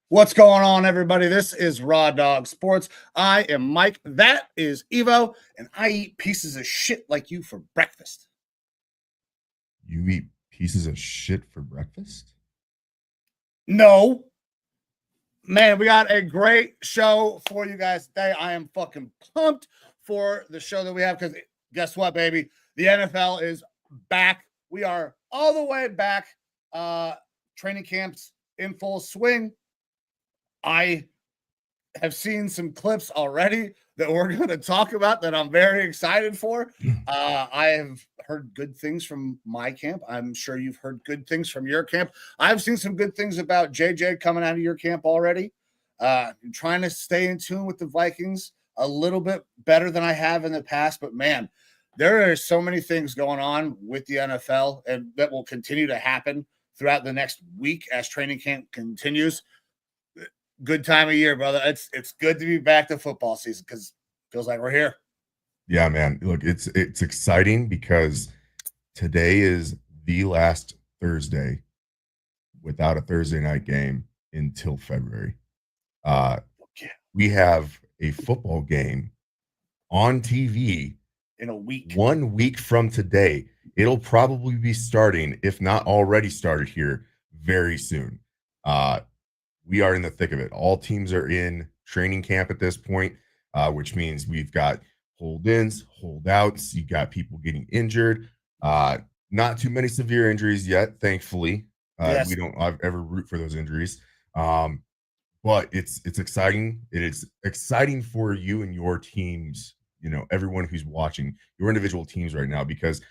What's going on, everybody? This is Raw Dawg Sports. I am Mike. That is Evo, and I eat pieces of shit like you for breakfast. You eat pieces of shit for breakfast? No. Man, we got a great show for you guys today. I am fucking pumped for the show that we have because guess what, baby? The NFL is back. We are all the way back. Training camps in full swing. I have seen some clips already that we're going to talk about that I'm very excited for. I have heard good things from my camp. I'm sure you've heard good things from your camp. I've seen some good things about JJ coming out of your camp already. Trying to stay in tune with the Vikings a little bit better than I have in the past. But, man, there are so many things going on with the NFL and that will continue to happen throughout the next week as training camp continues. Good time of year, brother. It's good to be back to football season because it feels like we're here. Yeah, man. Look, it's exciting because today is the last Thursday without a Thursday night game until February. We have a football game on TV in a week. 1 week from today. It'll probably be starting, if not already started here, very soon. We are in the thick of it. All teams are in training camp at this point, which means we've got hold-ins, holdouts. You got people getting injured. Not too many severe injuries yet, thankfully. Yes. We don't ever root for those injuries. But it's exciting. It is exciting for you and your teams, you know, everyone who's watching your individual teams right now, because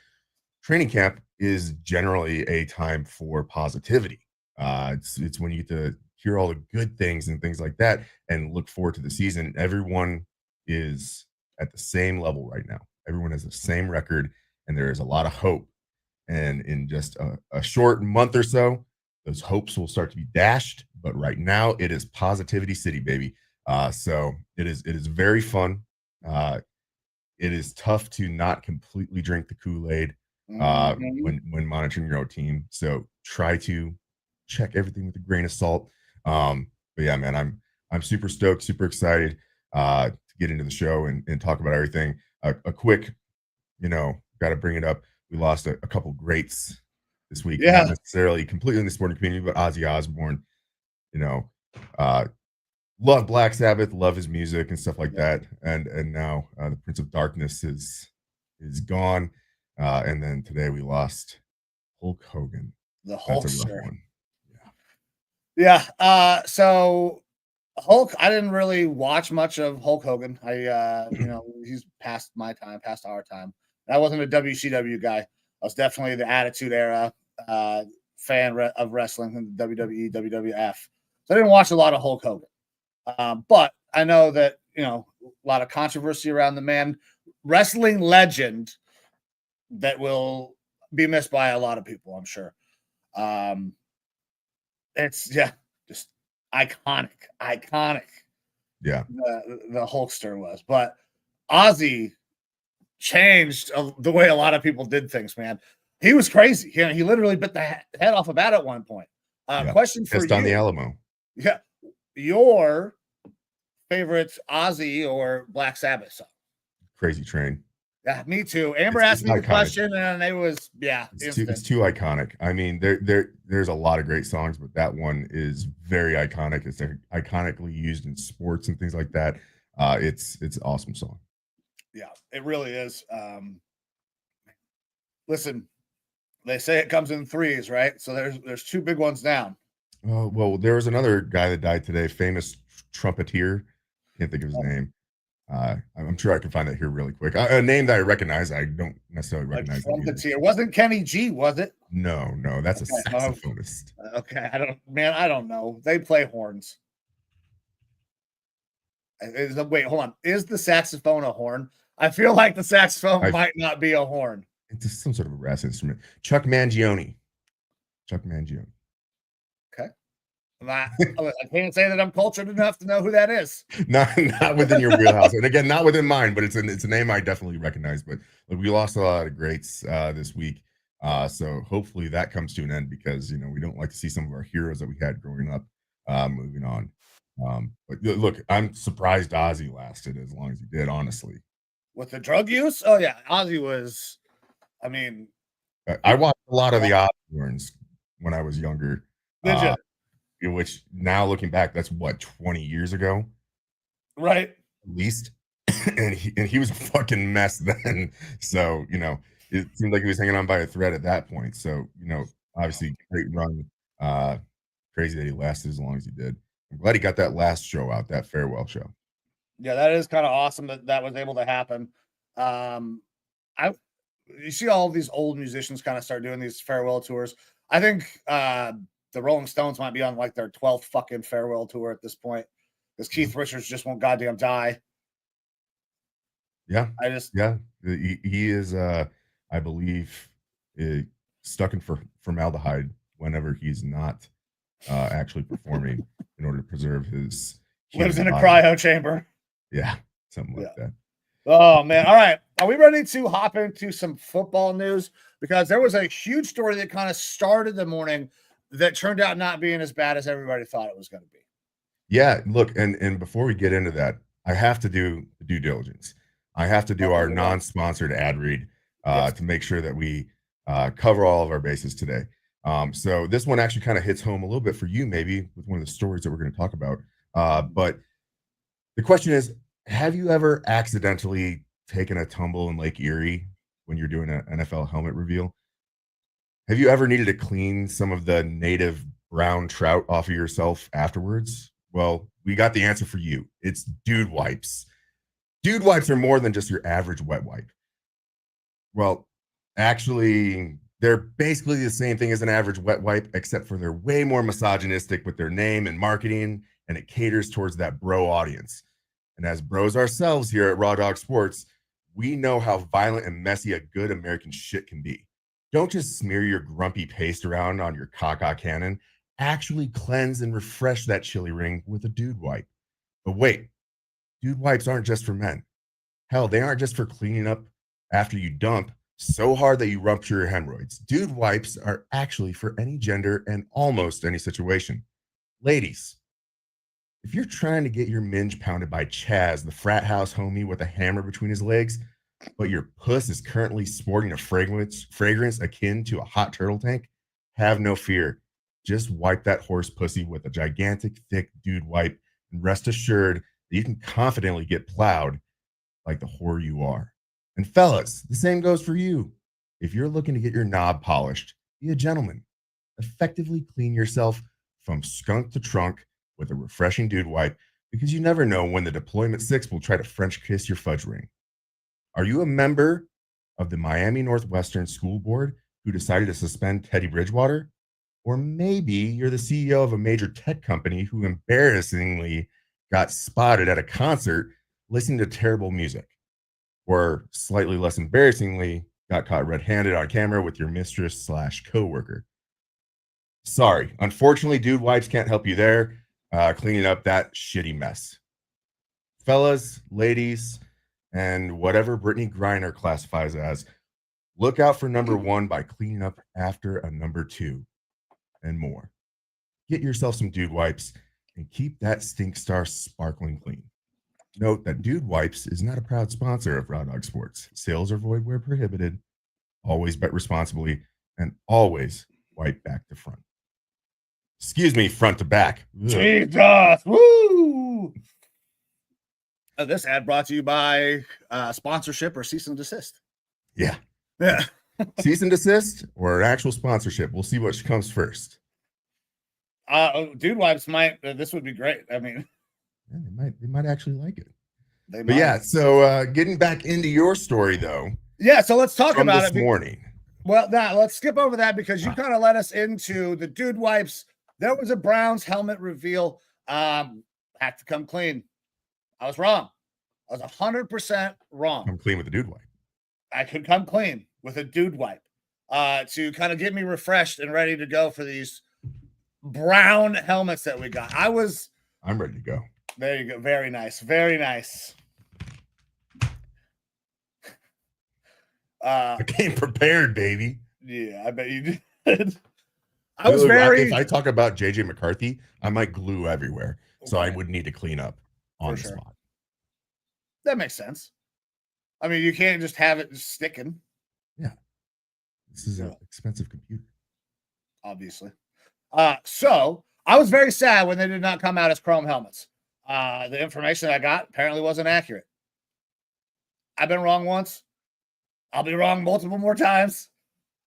training camp is generally a time for positivity. It's when you get to hear all the good things and things like that and look forward to the season. Everyone is at the same level right now. Everyone has the same record, and there is a lot of hope. And in just a short month or so, those hopes will start to be dashed. But right now, it is positivity city, baby. So it is very fun. It is tough to not completely drink the Kool-Aid when monitoring your own team. So try to check everything with a grain of salt. But yeah, man, I'm super stoked, super excited to get into the show and talk about everything. A quick, got to bring it up. We lost a couple greats this week. Yeah. Not necessarily completely in the sporting community, but Ozzy Osbourne, love Black Sabbath, love his music and stuff like that. And now the Prince of Darkness is gone. And then today we lost Hulk Hogan. The That's a Hulkster. rough one. Yeah. So Hulk, I didn't really watch much of Hulk Hogan. He's past my time, past our time. I wasn't a WCW guy. I was definitely the Attitude Era fan of wrestling in WWE, WWF. So I didn't watch a lot of Hulk Hogan. But I know that, a lot of controversy around the man. Wrestling legend that will be missed by a lot of people, I'm sure. It's just iconic. Yeah. The Hulkster was, but Ozzy changed the way a lot of people did things, man. He was crazy. He literally bit the head off a bat at one point. Question for Pissed you. on the Alamo. Yeah. Your favorite Ozzy or Black Sabbath song? Crazy Train. Yeah, me too. Amber asked me the question, and it was it's too iconic. I mean, there's a lot of great songs, but that one is very iconic. It's iconically used in sports and things like that. It's an awesome song. Yeah, it really is. Listen, they say it comes in threes, right? So there's two big ones down. Oh, well, there was another guy that died today, famous trumpeter. Can't think of his name. I'm sure I can find that here really quick. A name that I recognize. I don't necessarily recognize. Trumpeter. Wasn't Kenny G, was it? No, that's okay. a saxophonist. Okay, I don't know. They play horns. Wait, hold on. Is the saxophone a horn? I feel like the saxophone might not be a horn. It's just some sort of a brass instrument. Chuck Mangione. Okay. I can't say that I'm cultured enough to know who that is. Not within your wheelhouse, and again, not within mine. But it's a name I definitely recognize. But we lost a lot of greats this week, so hopefully that comes to an end because we don't like to see some of our heroes that we had growing up moving on. But look, I'm surprised Ozzy lasted as long as he did. Honestly, with the drug use, oh yeah, Ozzy was. I mean, I watched a lot of the Osbournes when I was younger. Did you? Which now looking back, that's what 20 years ago, right? At least, and he was a fucking mess then. So it seemed like he was hanging on by a thread at that point. So obviously great run. Crazy that he lasted as long as he did. I'm glad he got that last show out, that farewell show. Yeah, that is kind of awesome that was able to happen. You see all of these old musicians kind of start doing these farewell tours. I think the Rolling Stones might be on like their 12th fucking farewell tour at this point because Keith Richards just won't goddamn die. Yeah, he is. I believe stuck in formaldehyde whenever he's not actually performing in order to preserve his. Lives in a cryo chamber. Yeah, something like that. Oh man! All right, are we ready to hop into some football news? Because there was a huge story that kind of started the morning that turned out not being as bad as everybody thought it was going to be. Yeah, look, and before we get into that, I have to do due diligence. I have to do our non-sponsored ad read to make sure that we cover all of our bases today. So this one actually kind of hits home a little bit for you, maybe with one of the stories that we're going to talk about. But the question is, have you ever accidentally taken a tumble in Lake Erie when you're doing an NFL helmet reveal? Have you ever needed to clean some of the native brown trout off of yourself afterwards? Well, we got the answer for you. It's dude wipes. Dude wipes are more than just your average wet wipe. Well, actually, they're basically the same thing as an average wet wipe, except for they're way more misogynistic with their name and marketing, and it caters towards that bro audience. And as bros ourselves here at Raw Dawg Sports, we know how violent and messy a good American shit can be. Don't just smear your grumpy paste around on your caca cannon. Actually cleanse and refresh that chili ring with a dude wipe. But wait, dude wipes aren't just for men. Hell, they aren't just for cleaning up after you dump so hard that you rupture your hemorrhoids. Dude wipes are actually for any gender and almost any situation. Ladies, if you're trying to get your minge pounded by Chaz, the frat house homie with a hammer between his legs, but your puss is currently sporting a fragrance akin to a hot turtle tank, have no fear. Just wipe that horse pussy with a gigantic, thick dude wipe and rest assured that you can confidently get plowed like the whore you are. And fellas, the same goes for you. If you're looking to get your knob polished, be a gentleman. Effectively clean yourself from skunk to trunk with a refreshing dude wipe because you never know when the deployment six will try to French kiss your fudge ring. Are you a member of the Miami Northwestern School Board who decided to suspend Teddy Bridgewater? Or maybe you're the CEO of a major tech company who embarrassingly got spotted at a concert listening to terrible music. Or slightly less embarrassingly, got caught red-handed on camera with your mistress/coworker. Sorry, unfortunately, dude wipes can't help you there, cleaning up that shitty mess. Fellas, ladies, and whatever Brittany Griner classifies as, look out for number one by cleaning up after a number two and more. Get yourself some dude wipes and keep that stink star sparkling clean. Note that Dude Wipes is not a proud sponsor of Raw Dawg Sports. Sales are void where prohibited. Always bet responsibly and always wipe back to front. Excuse me, front to back. Jesus, woo! This ad brought to you by sponsorship or cease and desist. Yeah. Yeah. Cease and desist or an actual sponsorship. We'll see what comes first. Dude wipes might. This would be great. I mean, Yeah, they might actually like it. They But might. yeah, so getting back into your story though. Yeah, so let's talk from about this it. morning. Well, now let's skip over that because you kind of led us into the dude wipes. There was a Browns helmet reveal. Had to come clean. I was wrong. I was 100% wrong. I'm clean with the dude wipe. I could come clean with a dude wipe to kind of get me refreshed and ready to go for these brown helmets that we got. I'm ready to go. There you go. Very nice. Very nice. I came prepared, baby. Yeah, I bet you did. If I talk about JJ McCarthy, I might glue everywhere. So I would need to clean up on the spot. That makes sense. I mean, you can't just have it just sticking. Yeah. This is an expensive computer. Obviously. So I was very sad when they did not come out as chrome helmets. The information I got apparently wasn't accurate. I've been wrong once. I'll be wrong multiple more times.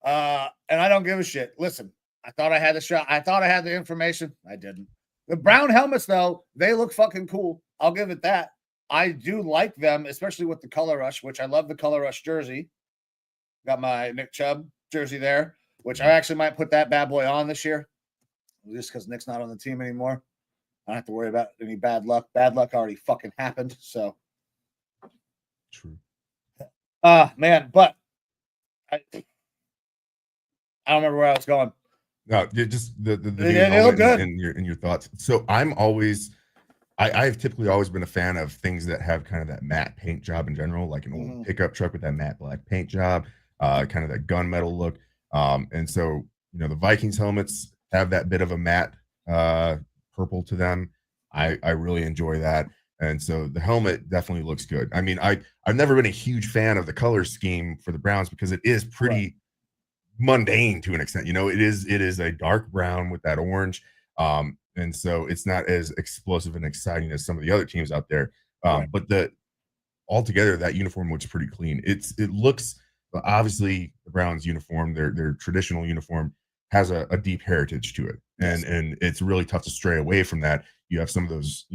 And I don't give a shit. Listen, I thought I had the shot. I thought I had the information. I didn't. The brown helmets, though, they look fucking cool. I'll give it that. I do like them, especially with the Color Rush, which I love the Color Rush jersey. Got my Nick Chubb jersey there, which I actually might put that bad boy on this year. Just because Nick's not on the team anymore. I don't have to worry about any bad luck. Bad luck already fucking happened. So true. Man, but I don't remember where I was going. No, just the they look good in your thoughts. So I've typically always been a fan of things that have kind of that matte paint job in general, like an old pickup truck with that matte black paint job, kind of that gunmetal look. And so, the Vikings helmets have that bit of a matte purple to them. I really enjoy that. And so the helmet definitely looks good. I mean, I've never been a huge fan of the color scheme for the Browns because it is pretty mundane to an extent. It is a dark brown with that orange. And so it's not as explosive and exciting as some of the other teams out there. But altogether, that uniform looks pretty clean. It looks, obviously, the Browns uniform, their traditional uniform, has a deep heritage to it. And it's really tough to stray away from that. You have some of those,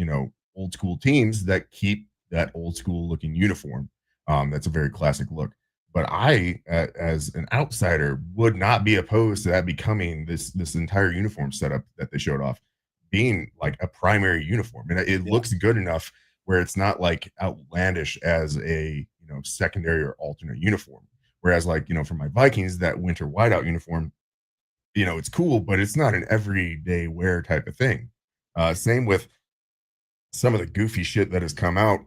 old school teams that keep that old school looking uniform. That's a very classic look. But I, as an outsider, would not be opposed to that becoming this entire uniform setup that they showed off being like a primary uniform. And it looks good enough where it's not like outlandish as a secondary or alternate uniform. Whereas for my Vikings, that winter whiteout uniform, it's cool, but it's not an everyday wear type of thing. Same with some of the goofy shit that has come out.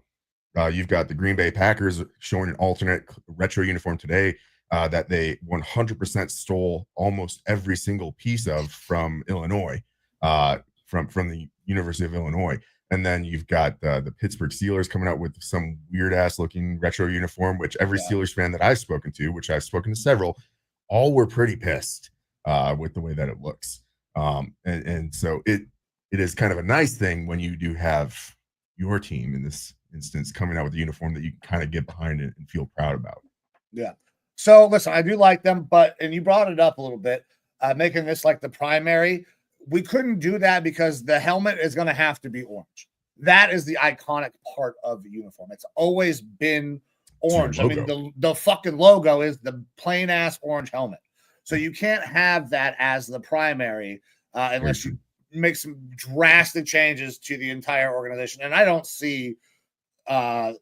You've got the Green Bay Packers showing an alternate retro uniform today that they 100% stole almost every single piece of from Illinois, from the University of Illinois. And then you've got the Pittsburgh Steelers coming out with some weird ass looking retro uniform, which every Steelers fan that I've spoken to, which I've spoken to several, all were pretty pissed with the way that it looks. And so it is kind of a nice thing when you do have your team in this instance coming out with a uniform that you can kind of get behind it and feel proud about. Yeah. So listen, I do like them, and you brought it up a little bit, making this like the primary. We couldn't do that because the helmet is going to have to be orange. That is the iconic part of the uniform. It's always been orange. I mean, the fucking logo is the plain ass orange helmet. So you can't have that as the primary unless you make some drastic changes to the entire organization. And I don't see the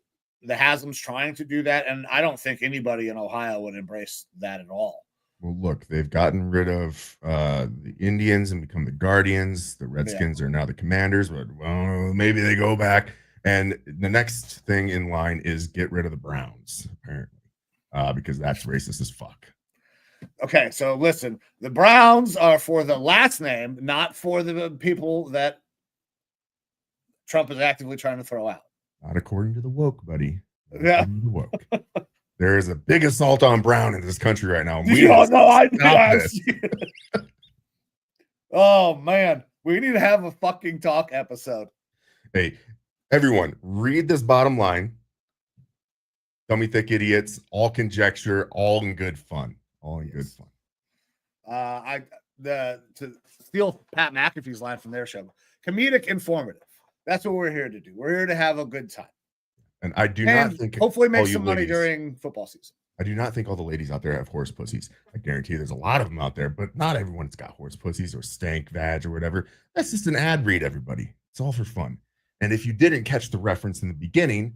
Haslam's trying to do that. And I don't think anybody in Ohio would embrace that at all. Well, look, they've gotten rid of the Indians and become the Guardians. The Redskins are now the Commanders, but maybe they go back. And the next thing in line is get rid of the Browns, apparently, because that's racist as fuck. Okay, so listen, the Browns are for the last name, not for the people that Trump is actively trying to throw out. Not according to the woke, buddy. Yeah. The woke. There is a big assault on Brown in this country right now. Oh, man. We need to have a fucking talk episode. Hey, everyone, read this bottom line. Dummy thick idiots, all conjecture, all in good fun. All in good fun. To steal Pat McAfee's line from their show, comedic, informative. That's what we're here to do. We're here to have a good time. And I do And not think hopefully make all you some money ladies- during football season. I do not think all the ladies out there have horse pussies. I guarantee you there's a lot of them out there, but not everyone's got horse pussies or stank vag or whatever. That's just an ad read, everybody. It's all for fun. And if you didn't catch the reference in the beginning,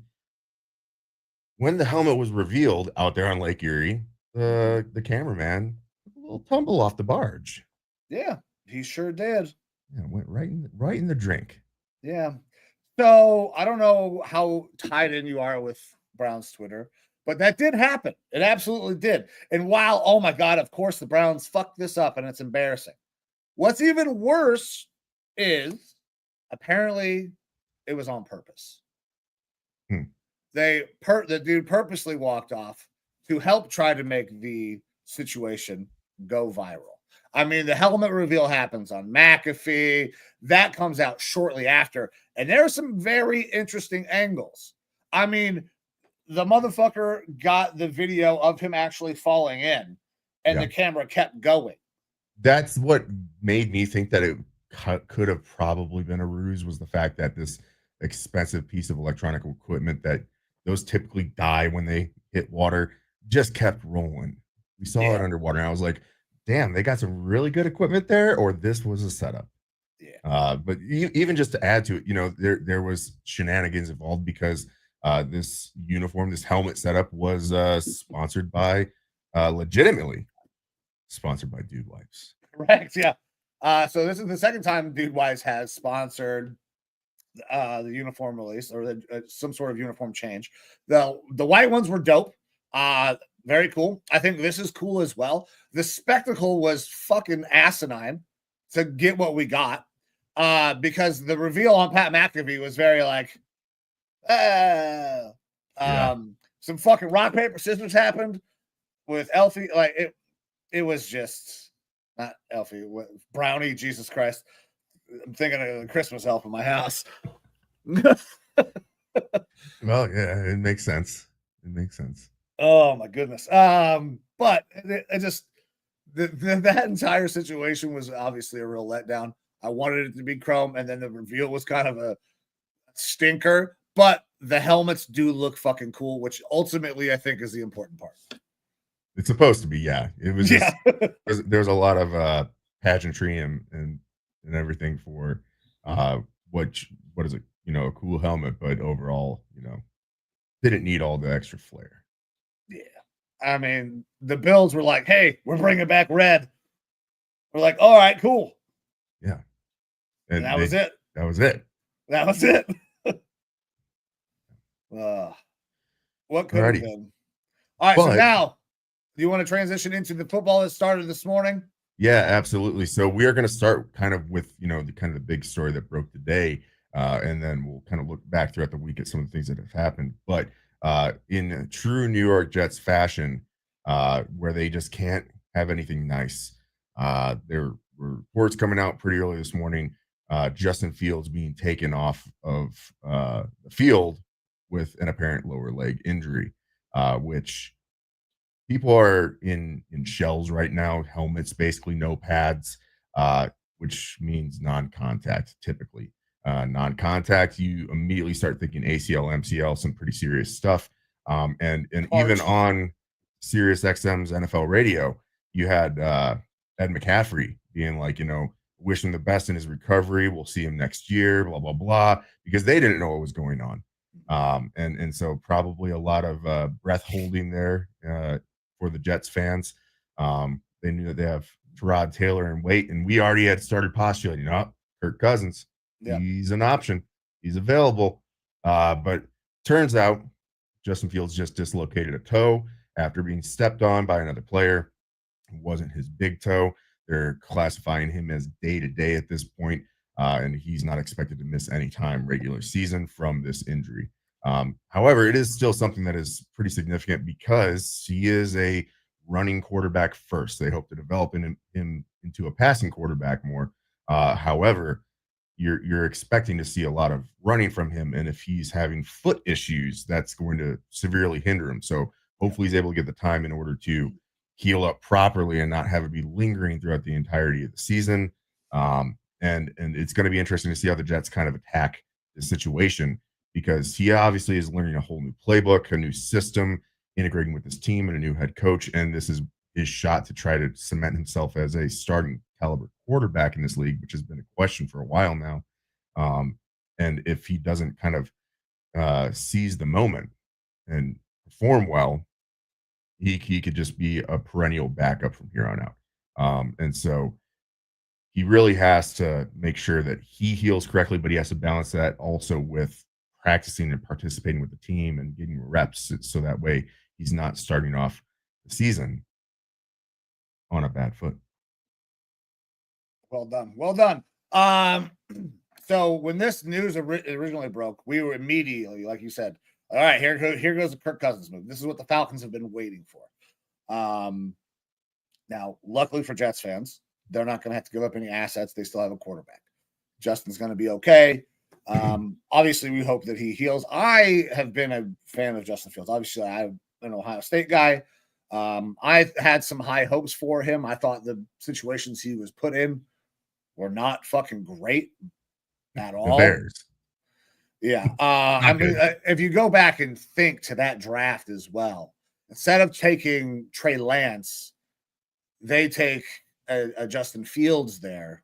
when the helmet was revealed out there on Lake Erie, the cameraman took a little tumble off the barge. Yeah, he sure did. Yeah, went right in the drink. Yeah. So I don't know how tied in you are with Browns Twitter, but that did happen. It absolutely did. And while, oh my God, of course the Browns fucked this up and it's embarrassing. What's even worse is apparently it was on purpose. The dude purposely walked off to help try to make the situation go viral. I mean, the helmet reveal happens on McAfee. That comes out shortly after. And there are some very interesting angles. I mean, the motherfucker got the video of him actually falling in, and the camera kept going. That's what made me think that it could have probably been a ruse, was the fact that this expensive piece of electronic equipment that those typically die when they hit water just kept rolling. We saw it underwater, and I was like, damn, they got some really good equipment there, or this was a setup. Yeah. But even just to add to it, you know, there was shenanigans involved because this uniform, this helmet setup was sponsored by, legitimately sponsored by Dude Wipes. Correct. Yeah. So this is the second time Dude Wise has sponsored the uniform release or some sort of uniform change. The white ones were dope. Very cool. I think this is cool as well. The spectacle was fucking asinine to get what we got. Because the reveal on Pat McAfee was very like, some fucking rock, paper, scissors happened with Elfie. Like it was just not Elfie, Brownie, Jesus Christ. I'm thinking of the Christmas elf in my house. Well, yeah, it makes sense. It makes sense. Oh my goodness. But it just that entire situation was obviously a real letdown. I wanted it to be Chrome, and then the reveal was kind of a stinker. But the helmets do look fucking cool, which ultimately I think is the important part. It's supposed to be, yeah. It was just there's a lot of pageantry and everything for what is it, you know, a cool helmet, but overall, you know, didn't need all the extra flair. Yeah. I mean, the Bills were like, hey, we're bringing back red. We're like, all right, cool. Yeah. And that was it. That was it. That was it. What could have been? All right, so now, do you want to transition into the football that started this morning? Yeah, absolutely. So we are going to start kind of with, you know, the big story that broke today, and then we'll kind of look back throughout the week at some of the things that have happened. But in true New York Jets fashion, where they just can't have anything nice, there were reports coming out pretty early this morning. Justin Fields being taken off of the field with an apparent lower leg injury, which people are in shells right now, helmets, basically no pads, which means non-contact typically. Non-contact, you immediately start thinking ACL, MCL, some pretty serious stuff. And even on Sirius XM's NFL radio, you had Ed McCaffrey being like, you know, wish him the best in his recovery. We'll see him next year, blah, blah, blah, because they didn't know what was going on. And so probably a lot of breath holding there for the Jets fans. They knew that they have Tyrod Taylor and wait, and we already had started postulating, Kirk Cousins, he's an option. He's available. But turns out Justin Fields just dislocated a toe after being stepped on by another player. It wasn't his big toe. They're classifying him as day-to-day at this point, and he's not expected to miss any time regular season from this injury. However, it is still something that is pretty significant because he is a running quarterback first. They hope to develop him into a passing quarterback more. However, you're expecting to see a lot of running from him, and if he's having foot issues, that's going to severely hinder him. So hopefully he's able to get the time in order to heal up properly and not have it be lingering throughout the entirety of the season. And it's going to be interesting to see how the Jets kind of attack situation, because he obviously is learning a whole new playbook, a new system, integrating with his team and a new head coach. And this is his shot to try to cement himself as a starting caliber quarterback in this league, which has been a question for a while now. And if he doesn't kind of seize the moment and perform well, he could just be a perennial backup from here on out. And so he really has to make sure that he heals correctly, but he has to balance that also with practicing and participating with the team and getting reps, so that way he's not starting off the season on a bad foot. Well done. Well done. So when this news originally broke, we were immediately, like you said, all right, here goes the Kirk Cousins move. This is what the Falcons have been waiting for. Now, luckily for Jets fans, they're not going to have to give up any assets. They still have a quarterback. Justin's going to be okay. Obviously, we hope that he heals. I have been a fan of Justin Fields. Obviously, I'm an Ohio State guy. I had some high hopes for him. I thought the situations he was put in were not fucking great at all. The Bears. Yeah. I mean, if you go back and think to that draft as well, instead of taking Trey Lance, they take a Justin Fields there,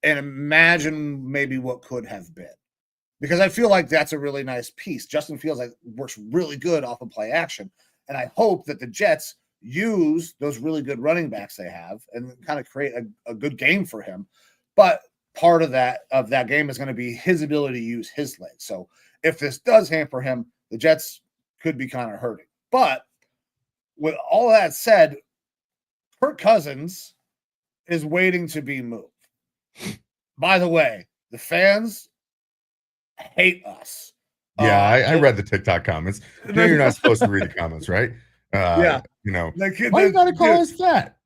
and imagine maybe what could have been. Because I feel like that's a really nice piece. Justin Fields works really good off of play action, and I hope that the Jets use those really good running backs they have and kind of create a good game for him. But part of that game is going to be his ability to use his legs. So if this does hamper him, the Jets could be kind of hurting. But with all that said, Kirk Cousins is waiting to be moved. By the way, the fans hate us. Yeah, I read the TikTok comments. You're not supposed to read the comments, right? Yeah. You know, why you got to call us fat?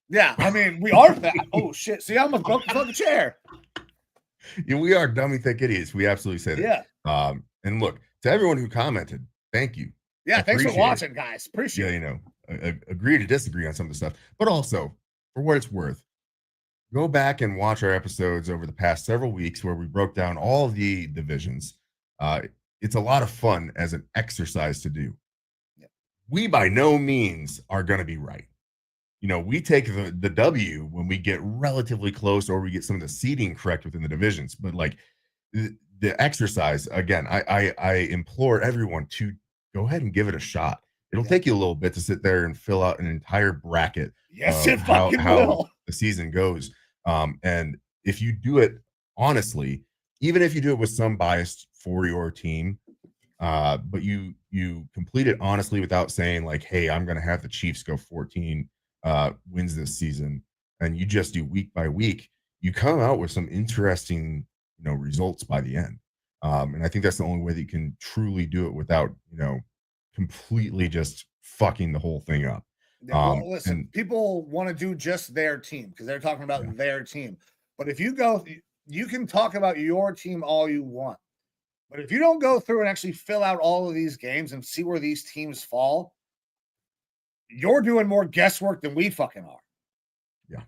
Yeah, I mean, we are fat. Oh, shit. See, I almost broke the fucking chair. Yeah, we are dummy thick idiots. We absolutely say that. Yeah. And look, to everyone who commented, thank you. Yeah, thanks for watching, guys. Appreciate it. You know, agree to disagree on some of the stuff. But also, for what it's worth, go back and watch our episodes over the past several weeks where we broke down all the divisions. It's a lot of fun as an exercise to do. Yeah. We by no means are going to be right. You know, we take the W when we get relatively close or we get some of the seeding correct within the divisions. But like the exercise, again, I implore everyone to go ahead and give it a shot. It'll take you a little bit to sit there and fill out an entire bracket. Yes, it fucking will. The season goes. And if you do it honestly, even if you do it with some bias for your team, but you complete it honestly without saying like, hey, I'm going to have the Chiefs go 14 wins this season, and you just do week by week, you come out with some interesting, results by the end. And I think that's the only way that you can truly do it without, completely just fucking the whole thing up. Well, listen, people want to do just their team because they're talking about their team. But if you go, you can talk about your team all you want. But if you don't go through and actually fill out all of these games and see where these teams fall, you're doing more guesswork than we fucking are. Yeah.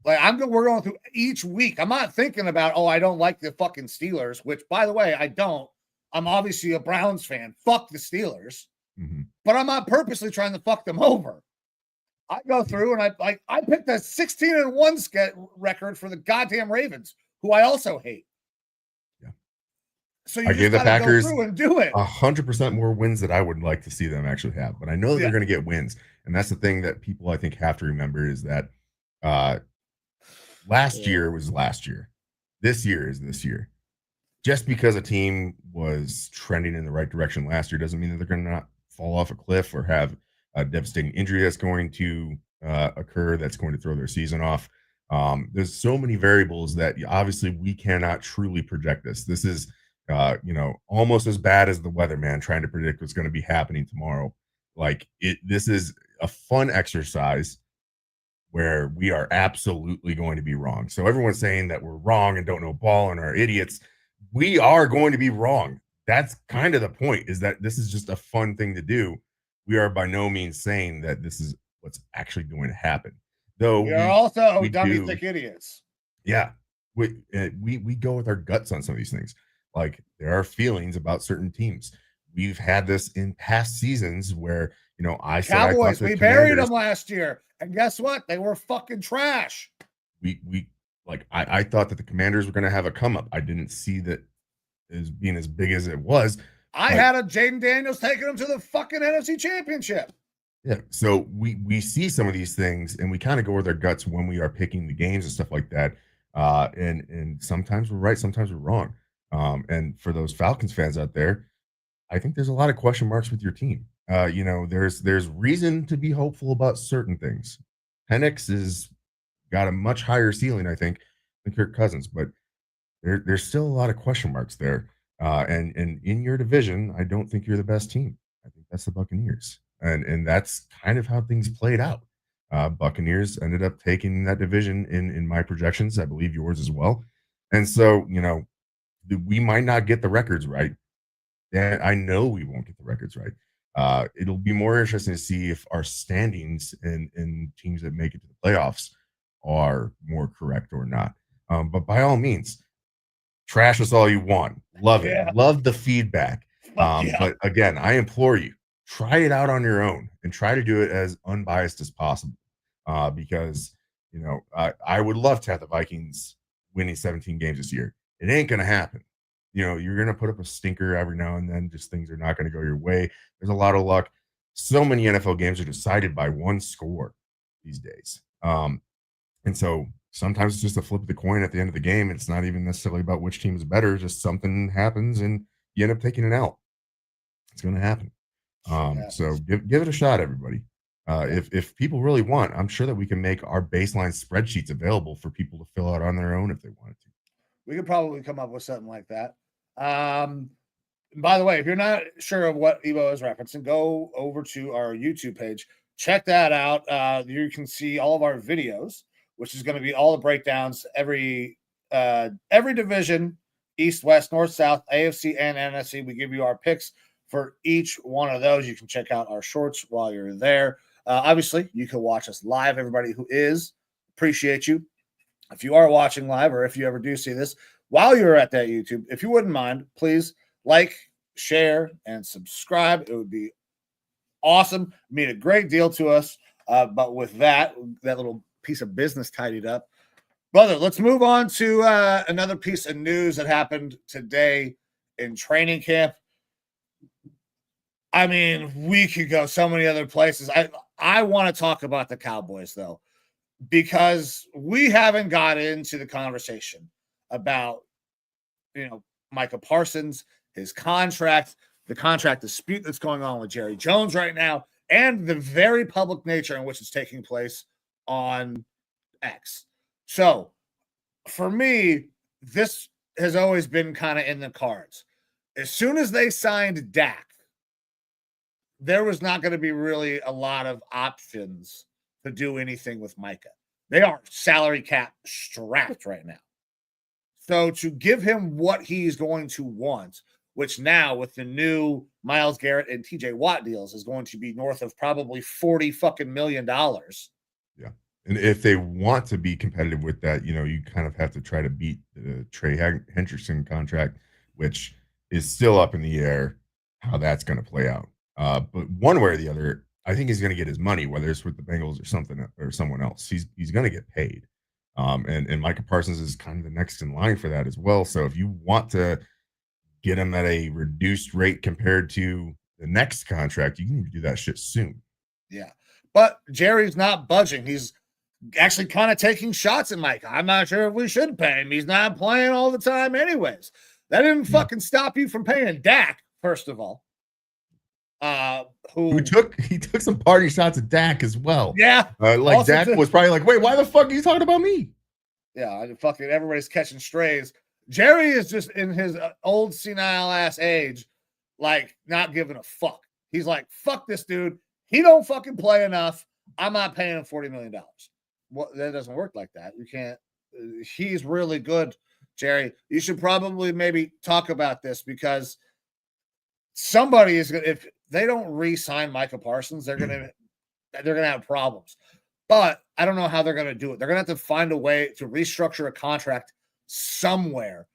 Like we're going through each week. I'm not thinking about, I don't like the fucking Steelers, which by the way, I don't. I'm obviously a Browns fan. Fuck the Steelers. Mm-hmm. But I'm not purposely trying to fuck them over. I go through and I picked a 16-1 record for the goddamn Ravens, who I also hate. Yeah. So you I gave the Packers go through and do it. 100% more wins that I would like to see them actually have, but I know that they're going to get wins, and that's the thing that people I think have to remember is that last year was last year, this year is this year. Just because a team was trending in the right direction last year doesn't mean that they're going to not fall off a cliff or have a devastating injury that's going to occur that's going to throw their season off. There's so many variables that obviously we cannot truly project this. This is, almost as bad as the weatherman trying to predict what's going to be happening tomorrow. This is a fun exercise where we are absolutely going to be wrong. So everyone's saying that we're wrong and don't know ball and are idiots. We are going to be wrong. That's kind of the point, is that this is just a fun thing to do. We are by no means saying that this is what's actually going to happen. Though we are also dummy thick idiots. Yeah. We go with our guts on some of these things. Like, there are feelings about certain teams. We've had this in past seasons where, I said I thought Cowboys, the we buried Commanders, them last year. And guess what? They were fucking trash. we like I thought that the Commanders were going to have a come up. I didn't see that as being as big as it was. I had a Jaden Daniels taking them to the fucking NFC Championship. Yeah, so we see some of these things, and we kind of go with our guts when we are picking the games and stuff like that. And sometimes we're right, sometimes we're wrong. And for those Falcons fans out there, I think there's a lot of question marks with your team. There's reason to be hopeful about certain things. Penix is got a much higher ceiling, I think, than Kirk Cousins, but there's still a lot of question marks there. And in your division, I don't think you're the best team. I think that's the Buccaneers, and that's kind of how things played out. Buccaneers ended up taking that division in my projections. I believe yours as well. And so, we might not get the records right. And I know we won't get the records right. It'll be more interesting to see if our standings in teams that make it to the playoffs are more correct or not. But by all means, trash us all you want. Love it. Yeah. Love the feedback. Yeah. But again, I implore you, try it out on your own and try to do it as unbiased as possible. Because, I would love to have the Vikings winning 17 games this year. It ain't going to happen. You're going to put up a stinker every now and then. Just things are not going to go your way. There's a lot of luck. So many NFL games are decided by one score these days. And so sometimes it's just a flip of the coin at the end of the game. It's not even necessarily about which team is better. Just something happens and you end up taking an L. It's going to happen. So give it a shot, everybody. If people really want, I'm sure that we can make our baseline spreadsheets available for people to fill out on their own if they wanted to. We could probably come up with something like that. By the way, if you're not sure of what Evo is referencing, go over to our YouTube page. Check that out. You can see all of our videos, which is going to be all the breakdowns, every division, East, West, North, South, AFC, and NFC. We give you our picks for each one of those. You can check out our shorts while you're there. Obviously, you can watch us live. Everybody who is, appreciate you. If you are watching live, or if you ever do see this while you're at that YouTube, if you wouldn't mind, please like, share, and subscribe. It would be awesome. Mean a great deal to us. But with that little piece of business tidied up, brother, let's move on to another piece of news that happened today in training camp. I mean, we could go so many other places. I want to talk about the Cowboys, though, because we haven't got into the conversation about, Micah Parsons, his contract, the contract dispute that's going on with Jerry Jones right now, and the very public nature in which it's taking place on X. So for me, this has always been kind of in the cards. As soon as they signed Dak, there was not going to be really a lot of options to do anything with Micah. They are salary cap strapped right now. So to give him what he's going to want, which now with the new Myles Garrett and TJ Watt deals is going to be north of probably $40 million. Yeah. And if they want to be competitive with that, you kind of have to try to beat the Trey Hendrickson contract, which is still up in the air how that's going to play out. But one way or the other, I think he's going to get his money, whether it's with the Bengals or something or someone else. He's going to get paid. And Micah Parsons is kind of the next in line for that as well. So if you want to get him at a reduced rate compared to the next contract, you need to do that shit soon. Yeah. But Jerry's not budging. He's actually kind of taking shots at Micah. I'm not sure if we should pay him. He's not playing all the time anyways. That didn't fucking stop you from paying Dak, first of all. He took some party shots at Dak as well. Yeah. Dak was probably like, wait, why the fuck are you talking about me? Yeah, fucking everybody's catching strays. Jerry is just in his old senile ass age, like not giving a fuck. He's like, fuck this dude. He don't fucking play enough. I'm not paying him $40 million. Well, that doesn't work like that. You can't. He's really good, Jerry. You should probably maybe talk about this because somebody is going to, if they don't re-sign Micah Parsons, they're gonna have problems. But I don't know how they're gonna do it. They're gonna have to find a way to restructure a contract somewhere,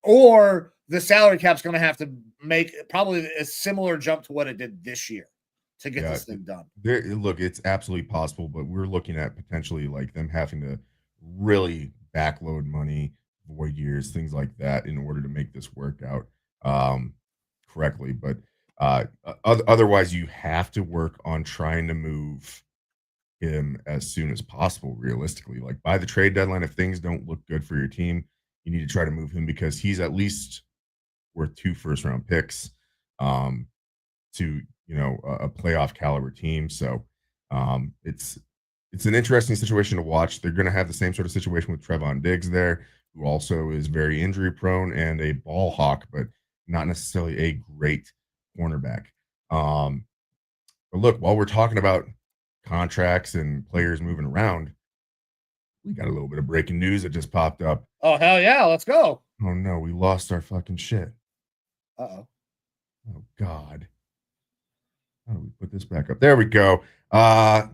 or the salary cap's going to have to make probably a similar jump to what it did this year to get this thing done. Look, it's absolutely possible, but we're looking at potentially like them having to really backload money, void years, things like that, in order to make this work out correctly. But otherwise, you have to work on trying to move him as soon as possible. Realistically, like by the trade deadline, if things don't look good for your team, you need to try to move him because he's at least worth 2 first-round picks to a playoff caliber team. So it's an interesting situation to watch. They're going to have the same sort of situation with Trevon Diggs there, who also is very injury prone and a ball hawk, but not necessarily a great cornerback. But look, while we're talking about contracts and players moving around, we got a little bit of breaking news that just popped up. Oh, hell yeah. Let's go. Oh, no. We lost our fucking shit. Uh-oh. Oh, God. How do we put this back up? There we go. Hey.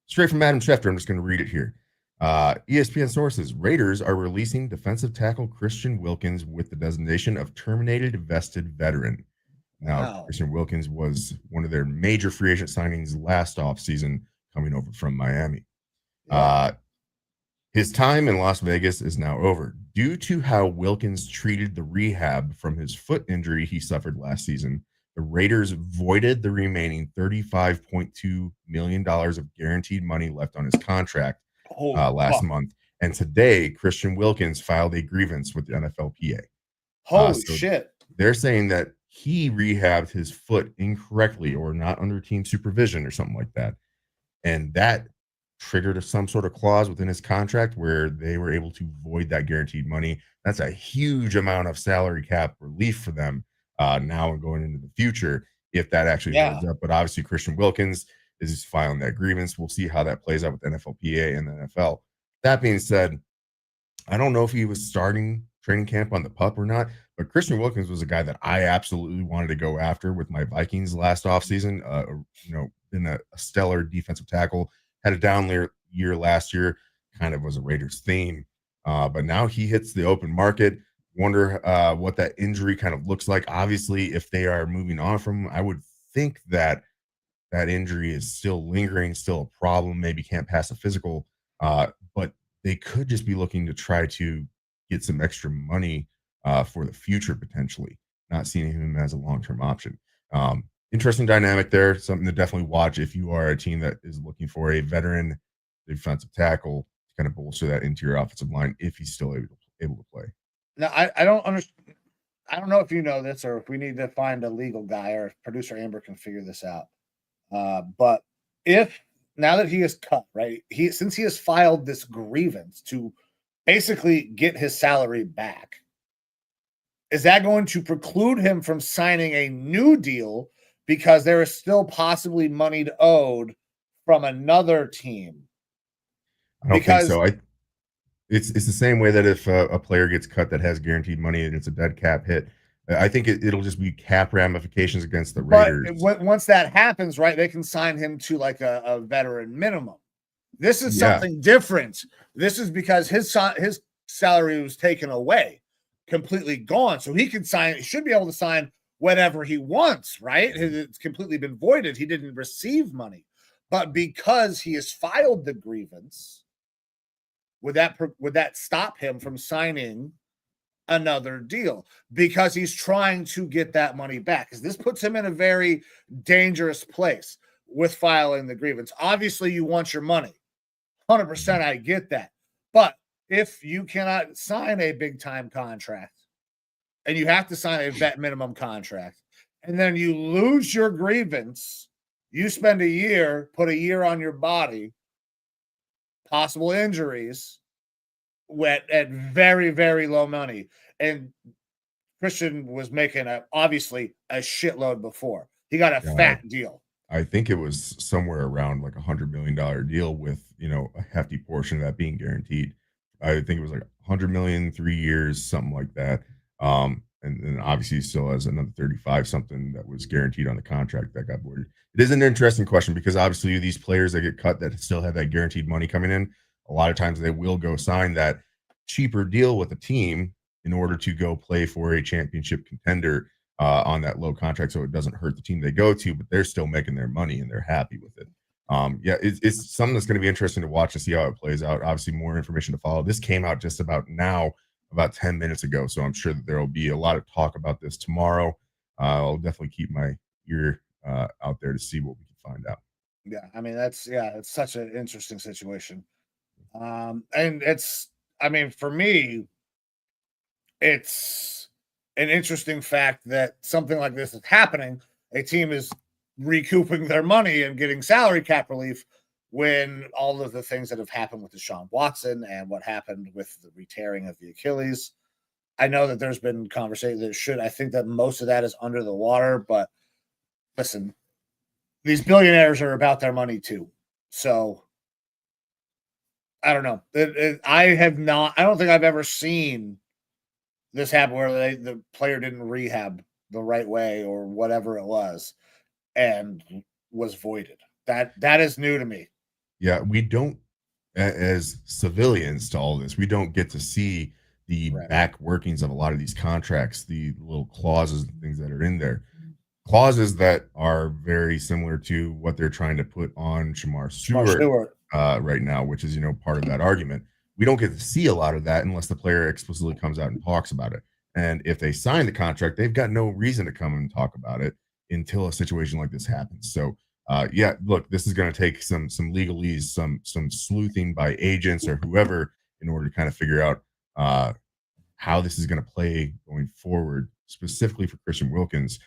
Straight from Adam Schefter. I'm just going to read it here. ESPN sources. Raiders are releasing defensive tackle Christian Wilkins with the designation of terminated vested veteran. Now, wow. Christian Wilkins was one of their major free agent signings last offseason coming over from Miami. Yeah. His time in Las Vegas is now over. Due to how Wilkins treated the rehab from his foot injury he suffered last season, the Raiders voided the remaining $35.2 million of guaranteed money left on his contract last month. And today, Christian Wilkins filed a grievance with the NFLPA. Holy shit. They're saying that he rehabbed his foot incorrectly or not under team supervision or something like that. And that triggered some sort of clause within his contract where they were able to void that guaranteed money. That's a huge amount of salary cap relief for them now and going into the future if that actually holds up. But obviously Christian Wilkins is filing that grievance. We'll see how that plays out with the NFLPA and the NFL. That being said, I don't know if he was starting training camp on the PUP or not, but Christian Wilkins was a guy that I absolutely wanted to go after with my Vikings last offseason. Been a stellar defensive tackle. Had a down year last year, kind of was a Raiders theme. But now he hits the open market. Wonder what that injury kind of looks like. Obviously, if they are moving on from him, I would think that that injury is still lingering, still a problem, maybe can't pass a physical. But they could just be looking to try to get some extra money for the future, potentially, not seeing him as a long-term option. Interesting dynamic there, something to definitely watch if you are a team that is looking for a veteran defensive tackle to kind of bolster that interior offensive line if he's still able to play. Now, I don't understand. I don't know if you know this or if we need to find a legal guy or if producer Amber can figure this out. But if now that he is cut, right, since he has filed this grievance to basically get his salary back, is that going to preclude him from signing a new deal because there is still possibly money owed from another team? I don't think so. It's the same way that if a player gets cut that has guaranteed money and it's a dead cap hit, I think it'll just be cap ramifications against the Raiders. But once that happens, right, they can sign him to like a veteran minimum. This is something different. This is because his salary was taken away, completely gone. So he should be able to sign whatever he wants, right? It's completely been voided. He didn't receive money. But because he has filed the grievance, would that stop him from signing another deal? Because he's trying to get that money back. Because this puts him in a very dangerous place with filing the grievance. Obviously, you want your money. 100%, I get that. But if you cannot sign a big-time contract, and you have to sign a vet minimum contract, and then you lose your grievance, you spend a year, put a year on your body, possible injuries, at very, very low money. And Christian was making obviously a shitload before. He got a fat deal. I think it was somewhere around like $100 million deal with, a hefty portion of that being guaranteed. I think it was like $100 million, 3 years, something like that. And then obviously he still has another 35 something that was guaranteed on the contract that got voided. It is an interesting question because obviously these players that get cut that still have that guaranteed money coming in, a lot of times they will go sign that cheaper deal with a team, in order to go play for a championship contender on that low contract, so it doesn't hurt the team they go to, but they're still making their money and they're happy with it. It's something that's going to be interesting to watch and see how it plays out. Obviously, more information to follow. This came out just about now, about 10 minutes ago, so I'm sure that there will be a lot of talk about this tomorrow. I'll definitely keep my ear out there to see what we can find out. Yeah, I mean it's such an interesting situation, and for me, it's an interesting fact that something like this is happening. A team is recouping their money and getting salary cap relief when all of the things that have happened with Deshaun Watson and what happened with the re-tearing of the Achilles. I know that there's been conversation that I think that most of that is under the water, but listen, these billionaires are about their money too. So I don't know. I don't think I've ever seen this happen where the player didn't rehab the right way or whatever it was and was voided. That is new to me. Yeah, we don't, as civilians to all this, we don't get to see the back workings of a lot of these contracts, the little clauses and things that are in there. Clauses that are very similar to what they're trying to put on Shamar Stewart right now, which is, part of that argument. We don't get to see a lot of that unless the player explicitly comes out and talks about it. And if they sign the contract, they've got no reason to come and talk about it until a situation like this happens. So, look, this is going to take some legalese, some sleuthing by agents or whoever in order to kind of figure out how this is going to play going forward, specifically for Christian Wilkins.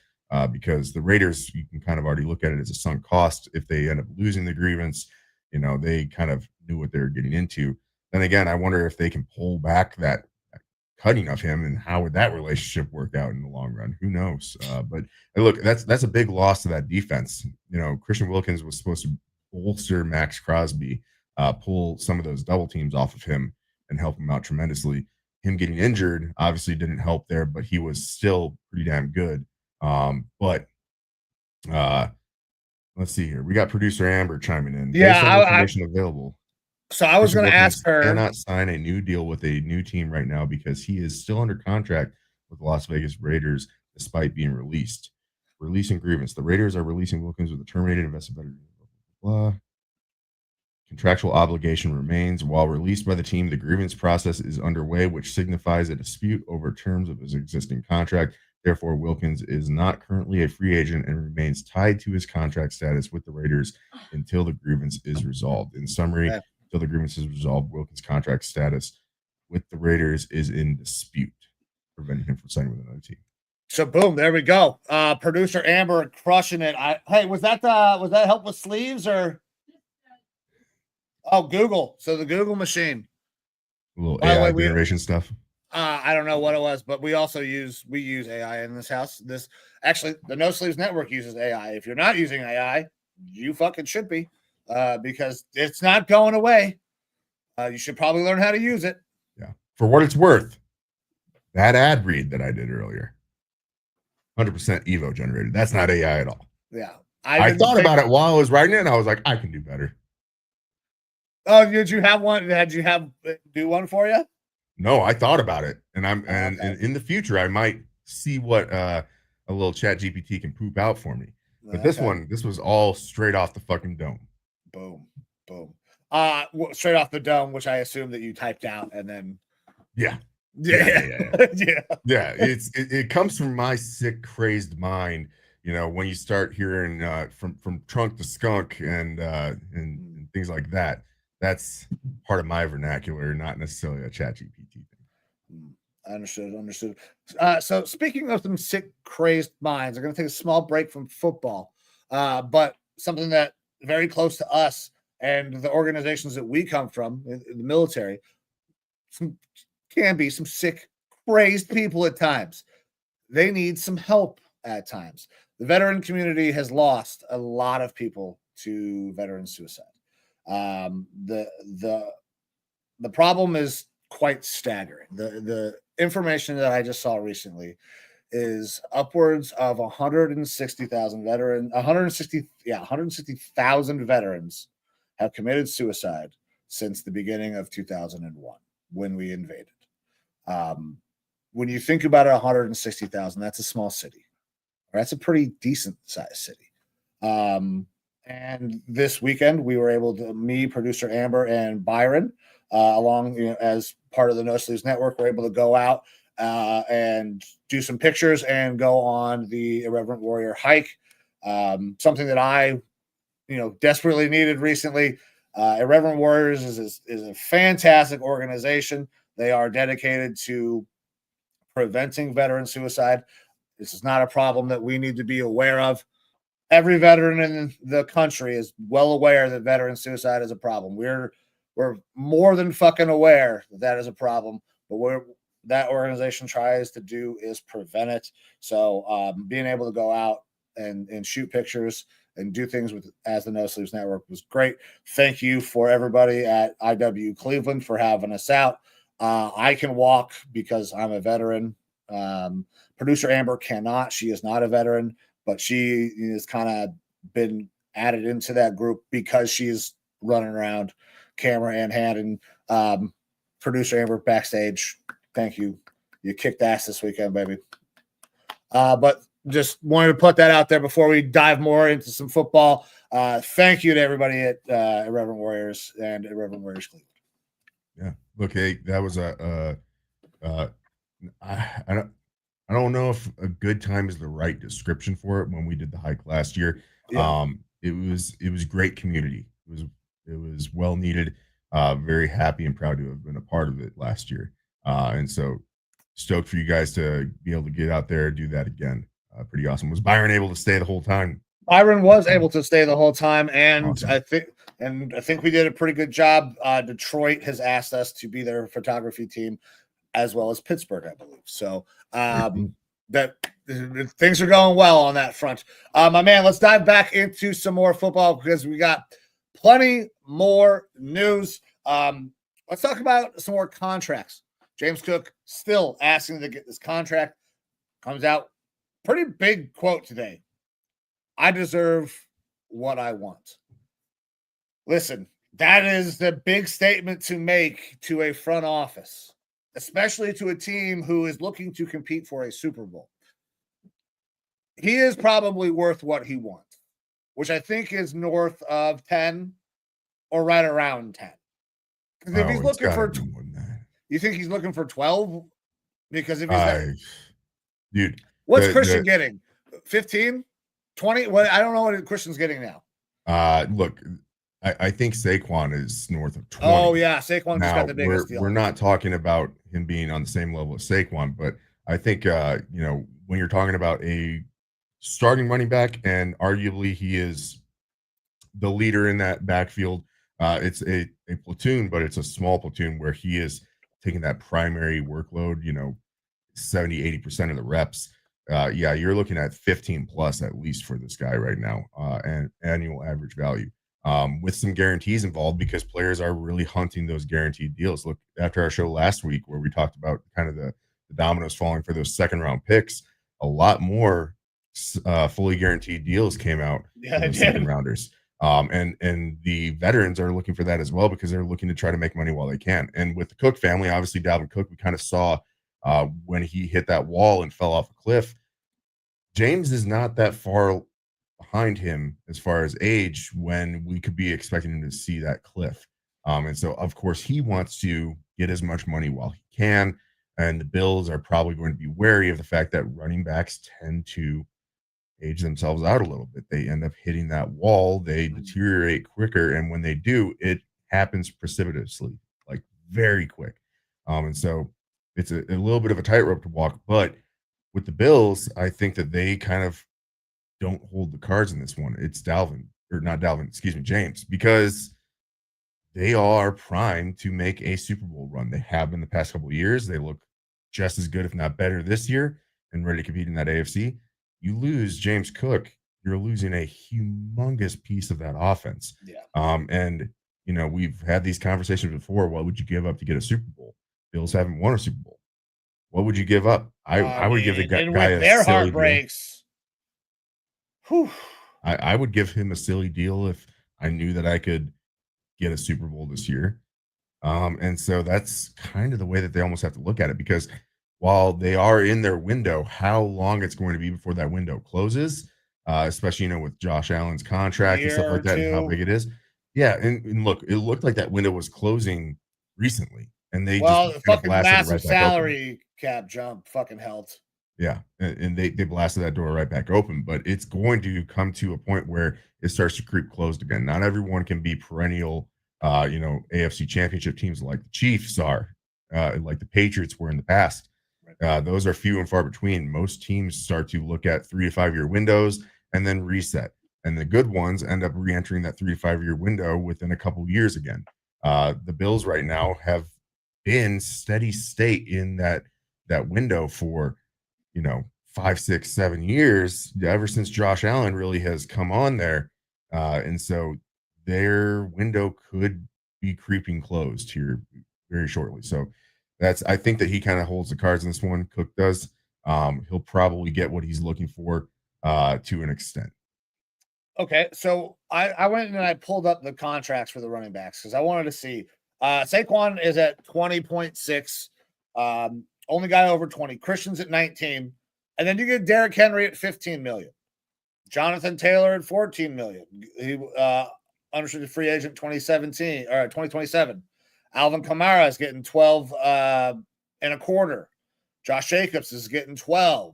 Because the Raiders, you can kind of already look at it as a sunk cost. If they end up losing the grievance, they kind of knew what they were getting into. Then again, I wonder if they can pull back that cutting of him and how would that relationship work out in the long run? Who knows? But look, that's a big loss to that defense. Christian Wilkins was supposed to bolster Max Crosby, pull some of those double teams off of him and help him out tremendously. Him getting injured obviously didn't help there, but he was still pretty damn good. But let's see here. We got producer Amber chiming in. Yeah, based on information available. So I was going to ask her. Cannot sign a new deal with a new team right now because he is still under contract with the Las Vegas Raiders, despite being released. Releasing grievance. The Raiders are releasing Wilkins with a terminated invested better. Blah, blah, blah. Contractual obligation remains. While released by the team, the grievance process is underway, which signifies a dispute over terms of his existing contract. Therefore, Wilkins is not currently a free agent and remains tied to his contract status with the Raiders until the grievance is resolved. In summary, until the grievance is resolved, Wilkins' contract status with the Raiders is in dispute, preventing him from signing with another team. So boom, there we go. Producer Amber crushing it. Hey, was that help with sleeves or? Oh, Google. So the Google machine. A little AI generation stuff. I don't know what it was, but we use AI in this house. The No Sleeves Network uses AI. If you're not using AI, you fucking should be, because it's not going away. You should probably learn how to use it. Yeah. For what it's worth, that ad read that I did earlier, 100% Evo generated. That's not AI at all. Yeah. I thought about it while I was writing it, and I was like, I can do better. Oh, did you have one? Had you do one for you? No, I thought about it, and in the future I might see what a little Chat GPT can poop out for me. But this was all straight off the fucking dome. Boom. Straight off the dome, which I assume that you typed out and then. Yeah. It comes from my sick, crazed mind. When you start hearing from trunk to skunk and things like that. That's part of my vernacular, not necessarily a Chat GPT thing. Understood. So speaking of some sick, crazed minds, I'm going to take a small break from football, but something that very close to us and the organizations that we come from in the military, can be some sick, crazed people at times. They need some help at times. The veteran community has lost a lot of people to veteran suicide. The problem is quite staggering. The information that I just saw recently is upwards of 160,000 veterans. 160,000 veterans have committed suicide since the beginning of 2001 when we invaded. when you think about it, 160,000, that's a small city. That's a pretty decent sized city. And this weekend, we were able to, me, producer Amber, and Byron, along as part of the No Sleeves Network, we're able to go out and do some pictures and go on the Irreverent Warrior hike. Something that I, desperately needed recently. Irreverent Warriors is a fantastic organization. They are dedicated to preventing veteran suicide. This is not a problem that we need to be aware of. Every veteran in the country is well aware that veteran suicide is a problem. We're more than fucking aware that is a problem, but that organization tries to do is prevent it. So being able to go out and shoot pictures and do things as the No Sleeves Network was great. Thank you for everybody at IW Cleveland for having us out. I can walk because I'm a veteran. Producer Amber cannot. She is not a veteran, but she has kind of been added into that group because she's running around camera in hand. And producer Amber backstage, thank you. You kicked ass this weekend, baby. But just wanted to put that out there before we dive more into some football. Thank you to everybody at Irreverent Warriors and Irreverent Warriors Cleveland. Yeah. Look, hey, that was I don't know if a good time is the right description for it. When we did the hike last year, Yeah. it was great community. It was well needed. Very happy and proud to have been a part of it last year. And so stoked for you guys to be able to get out there and do that again. Pretty awesome. Was Byron able to stay the whole time? Byron was able to stay the whole time, and Awesome. I think we did a pretty good job. Detroit has asked us to be their photography team, as well as Pittsburgh, I believe. So that things are going well on that front. My man, let's dive back into some more football because we got plenty more news. Let's talk about some more contracts. James Cook still asking to get this contract. Comes out pretty big quote today. I deserve what I want. Listen, that is the big statement to make to a front office, especially to a team who is looking to compete for a Super Bowl. He is probably worth what he wants, which I think is north of 10 or right around 10. Because if he's looking for, you think he's looking for 12? Because if he's dude, what's Christian getting? 15? 20? Well, I don't know what Christian's getting now. Look, I think Saquon is north of 20. Oh, yeah. Saquon just got the biggest deal. We're not talking about him being on the same level as Saquon, but I think, when you're talking about a starting running back, and arguably he is the leader in that backfield, it's a platoon, but it's a small platoon where he is taking that primary workload, 70-80% of the reps. You're looking at 15 plus at least for this guy right now, and annual average value, with some guarantees involved because players are really hunting those guaranteed deals. Look, after our show last week where we talked about kind of the dominoes falling for those second round picks, a lot more fully guaranteed deals came out. Yeah, second rounders. And the veterans are looking for that as well because they're looking to try to make money while they can. And with the Cook family, obviously Dalvin Cook, we kind of saw when he hit that wall and fell off a cliff. James is not that far behind him as far as age when we could be expecting him to see that cliff. And so, of course, he wants to get as much money while he can. And the Bills are probably going to be wary of the fact that running backs tend to age themselves out a little bit. They end up hitting that wall. They deteriorate quicker. And when they do, it happens precipitously, like very quick. And so it's a little bit of a tightrope to walk. But with the Bills, I think that they kind of don't hold the cards in this one. It's James, because they are primed to make a Super Bowl run. They have been the past couple of years. They look just as good, if not better, this year and ready to compete in that AFC. You lose James Cook, you're losing a humongous piece of that offense. Yeah. And we've had these conversations before. What would you give up to get a Super Bowl? Bills haven't won a Super Bowl. What would you give up? I would give the guy with a their silly heartbreaks. Deal. I would give him a silly deal if I knew that I could get a Super Bowl this year. And so that's kind of the way that they almost have to look at it, because while they are in their window, how long it's going to be before that window closes, especially, with Josh Allen's contract and stuff Year or like that and how big two. it is. Yeah, and look, it looked like that window was closing recently, and they just Well, the kind of fucking blasted it massive right back open. salary cap jump fucking helped. Yeah, and they blasted that door right back open, but it's going to come to a point where it starts to creep closed again. Not everyone can be perennial, AFC championship teams like the Chiefs are, like the Patriots were in the past. Those are few and far between. Most teams start to look at 3 to 5 year windows and then reset. And the good ones end up re-entering that 3 to 5 year window within a couple years again. The Bills right now have been steady state in that window for 5, 6, 7 years, ever since Josh Allen really has come on there. And so their window could be creeping closed here very shortly. So I think that he kind of holds the cards in this one. Cook does. He'll probably get what he's looking for to an extent. Okay, so I went and I pulled up the contracts for the running backs because I wanted to see. Saquon is at 20.6. Only guy over 20. Christian's at 19. And then you get Derrick Henry at 15 million. Jonathan Taylor at 14 million. He unrestricted free agent 2017 or 2027. Alvin Kamara is getting 12 and a quarter. Josh Jacobs is getting 12.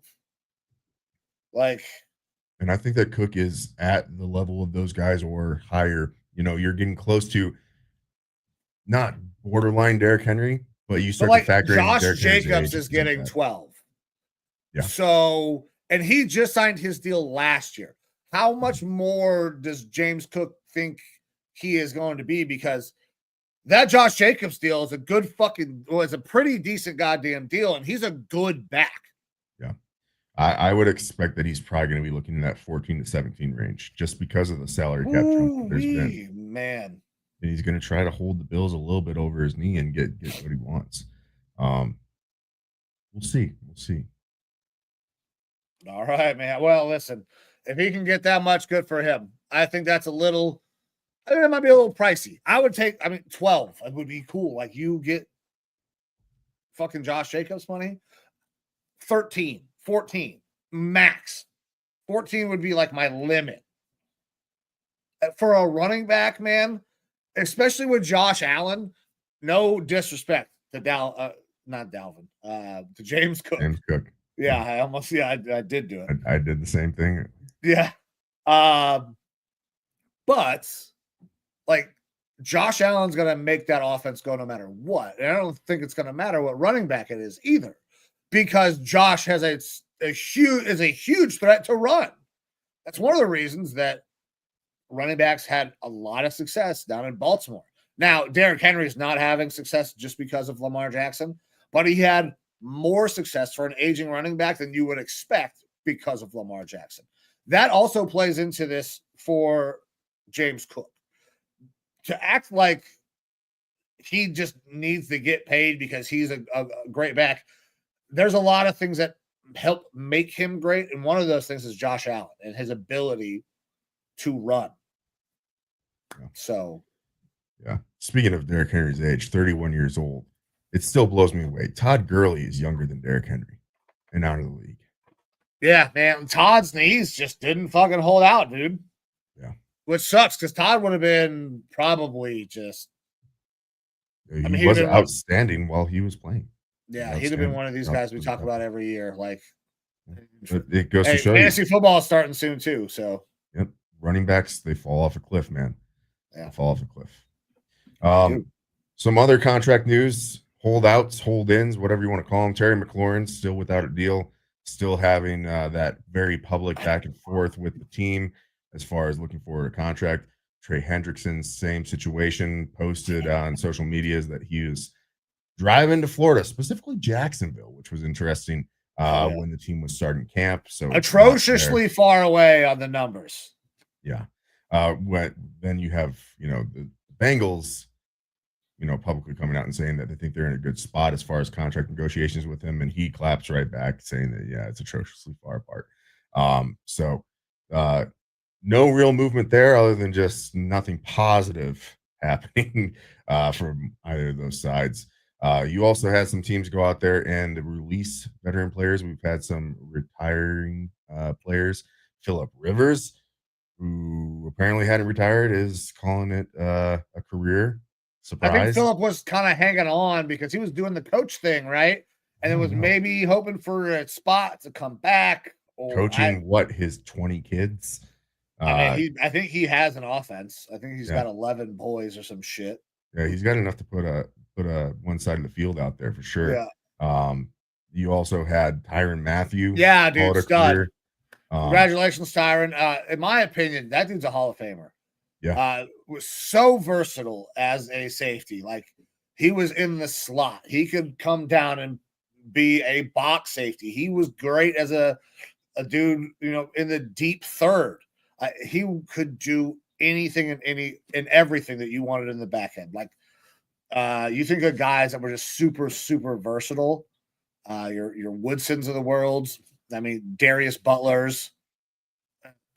And I think that Cook is at the level of those guys or higher. You're getting close to not borderline Derrick Henry, but you start to factor in Josh Derrick Jacobs is getting 12. Yeah. So, and he just signed his deal last year. How much more does James Cook think he is going to be? Because that Josh Jacobs deal is a pretty decent goddamn deal, and he's a good back. Yeah. I would expect that he's probably going to be looking in that 14 to 17 range just because of the salary cap jump there's been. Man. And he's going to try to hold the Bills a little bit over his knee and get what he wants. We'll see. All right, man. Well, listen, if he can get that much, good for him. I think that might be a little pricey. 12. It would be cool. Like, you get fucking Josh Jacobs money. 13, 14, max. 14 would be like my limit. For a running back, man, especially with Josh Allen, no disrespect to to James Cook. James Cook. Yeah, I did do it. I did the same thing. Yeah. But like Josh Allen's going to make that offense go no matter what. And I don't think it's going to matter what running back it is either, because Josh has a huge threat to run. That's one of the reasons that running backs had a lot of success down in Baltimore. Now, Derrick Henry is not having success just because of Lamar Jackson, but he had more success for an aging running back than you would expect because of Lamar Jackson. That also plays into this for James Cook. To act like he just needs to get paid because he's a great back, there's a lot of things that help make him great, and one of those things is Josh Allen and his ability to run. Yeah. So, yeah. Speaking of Derrick Henry's age, 31 years old, it still blows me away. Todd Gurley is younger than Derrick Henry and out of the league. Yeah, man. Todd's knees just didn't fucking hold out, dude. Yeah. Which sucks because Todd would have been probably just. He was outstanding while he was playing. Yeah, he'd have been one of these guys we talk about every year. Like, it goes to show fantasy football is starting soon too. So, yep, running backs, they fall off a cliff, man. Yeah, they fall off a cliff. Some other contract news: holdouts, hold-ins, whatever you want to call them. Terry McLaurin still without a deal, still having that very public back and forth with the team as far as looking for a contract. Trey Hendrickson, same situation, posted on social medias that he was driving to Florida, specifically Jacksonville, which was interesting when the team was starting camp. So atrociously far away on the numbers. Yeah. Then you have, the Bengals, publicly coming out and saying that they think they're in a good spot as far as contract negotiations with him. And he claps right back saying that, yeah, it's atrociously far apart. No real movement there other than just nothing positive happening from either of those sides. You also had some teams go out there and release veteran players. We've had some retiring players. Phillip Rivers, who apparently hadn't retired, is calling it a career. I think Surprise. Phillip was kind of hanging on because he was doing the coach thing, right? And it was maybe hoping for a spot to come back. Coaching his 20 kids. I think he has an offense. I think he's got 11 boys or some shit. Yeah, he's got enough to put a one side of the field out there for sure. Yeah. You also had Tyrann Mathieu. Yeah, dude, stud. Career. Congratulations, Tyrann. In my opinion, that dude's a Hall of Famer. Yeah. Was so versatile as a safety. Like, he was in the slot. He could come down and be a box safety. He was great as a dude, in the deep third. He could do anything and everything that you wanted in the back end. Like, you think of guys that were just super, super versatile. Your Woodsons of the world. I mean, Darius Butlers.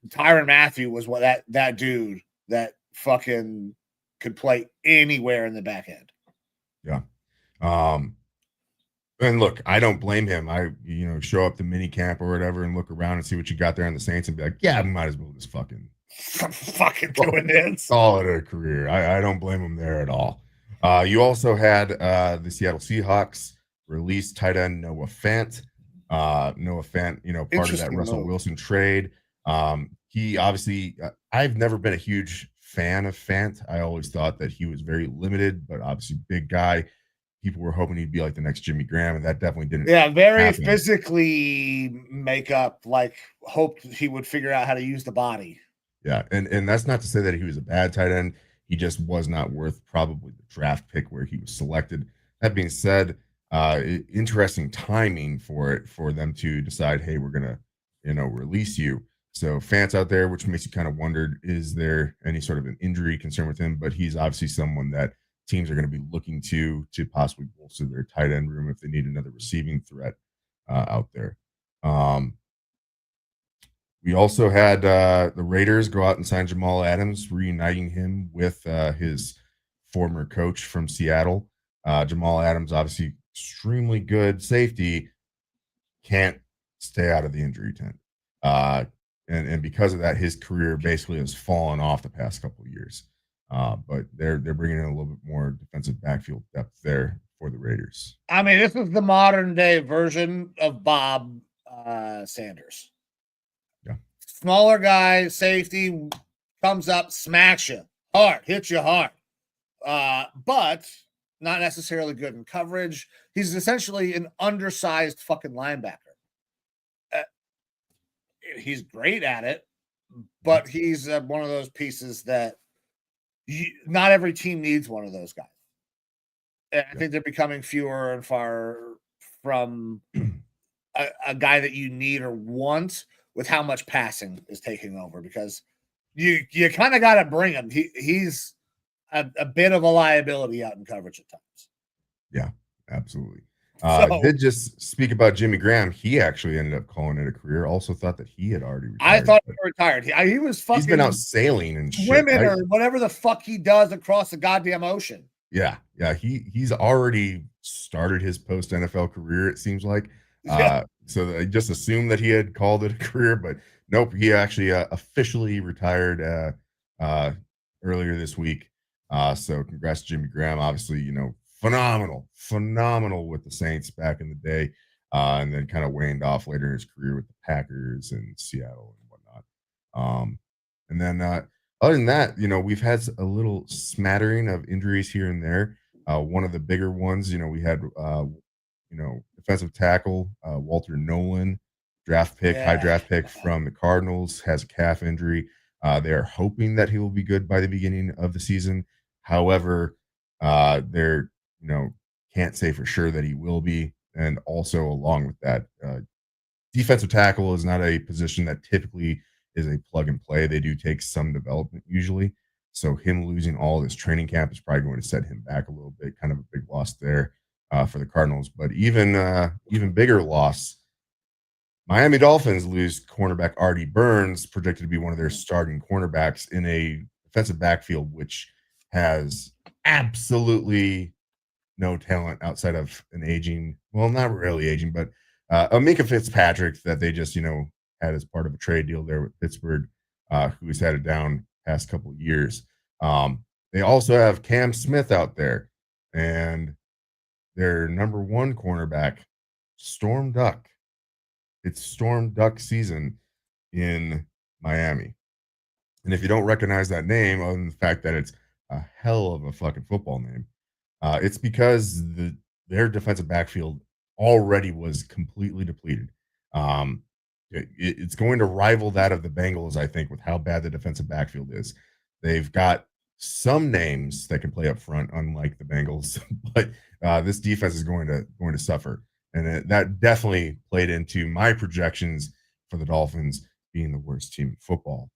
Tyrann Mathieu was what that dude that fucking could play anywhere in the back end. Yeah. And look, I don't blame him. I show up to mini camp or whatever and look around and see what you got there on the Saints and be like, yeah, we might as well just fucking doing this. Call it a career. I don't blame him there at all. You also had the Seattle Seahawks release tight end Noah Fant. Noah Fant, part of that Russell Wilson trade. He obviously, I've never been a huge fan of Fant. I always thought that he was very limited, but obviously big guy. People were hoping he'd be like the next Jimmy Graham, and that definitely didn't. Yeah, very happen. Physically make up, like hoped he would figure out how to use the body. Yeah, and that's not to say that he was a bad tight end. He just was not worth probably the draft pick where he was selected. That being said, interesting timing for them to decide, hey, we're gonna, release you. So Fant's out there, which makes you kind of wondered, is there any sort of an injury concern with him? But he's obviously someone that teams are going to be looking to possibly bolster their tight end room if they need another receiving threat out there. We also had the Raiders go out and sign Jamal Adams, reuniting him with his former coach from Seattle. Jamal Adams, obviously extremely good safety, can't stay out of the injury tent. And because of that, his career basically has fallen off the past couple of years. But they're bringing in a little bit more defensive backfield depth there for the Raiders. I mean, this is the modern day version of Bob Sanders. Yeah, smaller guy, safety, comes up, smacks you hard, hits you hard, but not necessarily good in coverage. He's essentially an undersized fucking linebacker. He's great at it, but he's one of those pieces that not every team needs one of those guys. And I think they're becoming fewer and far from a guy that you need or want with how much passing is taking over, because you kind of got to bring him. He's a bit of a liability out in coverage at times. Yeah, absolutely. Did just speak about Jimmy Graham. He actually ended up calling it a career. Also thought that he had already retired. I thought he retired. He was fucking. He's been out sailing and swimming shit, right? or whatever the fuck he does across the goddamn ocean. Yeah. He's already started his post NFL career. It seems like. So I just assumed that he had called it a career, but nope. He actually officially retired earlier this week. So congrats to Jimmy Graham. Obviously, phenomenal with the Saints back in the day, and then kind of waned off later in his career with the Packers and Seattle and whatnot. And then other than that, we've had a little smattering of injuries here and there. One of the bigger ones, we had, defensive tackle Walter Nolan, high draft pick from the Cardinals, has a calf injury. They're hoping that he will be good by the beginning of the season. However, they're can't say for sure that he will be. And also along with that, defensive tackle is not a position that typically is a plug and play. They do take some development usually. So him losing all this training camp is probably going to set him back a little bit, kind of a big loss there for the Cardinals. But even bigger loss, Miami Dolphins lose cornerback Artie Burns, projected to be one of their starting cornerbacks in a defensive backfield, which has absolutely no talent outside of an aging, well, not really aging, but a Micah Fitzpatrick that they just, had as part of a trade deal there with Pittsburgh, who's had it down past couple of years. They also have Cam Smith out there, and their number one cornerback, Storm Duck. It's Storm Duck season in Miami. And if you don't recognize that name, other than the fact that it's a hell of a fucking football name, it's because their defensive backfield already was completely depleted. It's going to rival that of the Bengals, I think, with how bad the defensive backfield is. They've got some names that can play up front, unlike the Bengals, but this defense is going to suffer, and that definitely played into my projections for the Dolphins being the worst team in football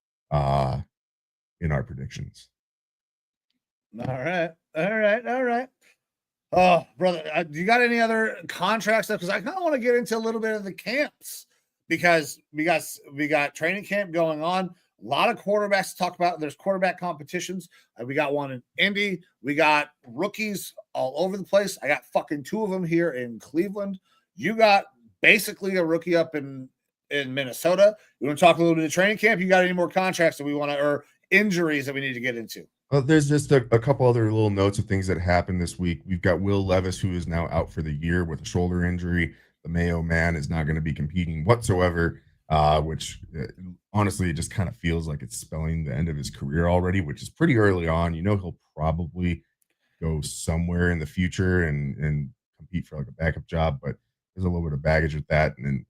in our predictions. All right. Oh, brother, do you got any other contract stuff? Because I kind of want to get into a little bit of the camps, because we got training camp going on. A lot of quarterbacks to talk about. There's quarterback competitions. We got one in Indy. We got rookies all over the place. I got fucking 2 of them here in Cleveland. You got basically a rookie up in Minnesota. You want to talk a little bit of training camp? You got any more contracts that we want to, or injuries that we need to get into? Well, there's just a couple other little notes of things that happened this week. We've got Will Levis, who is now out for the year with a shoulder injury. The Mayo man is not going to be competing whatsoever, which honestly, it just kind of feels like it's spelling the end of his career already, which is pretty early on. He'll probably go somewhere in the future and compete for like a backup job, but there's a little bit of baggage with that. And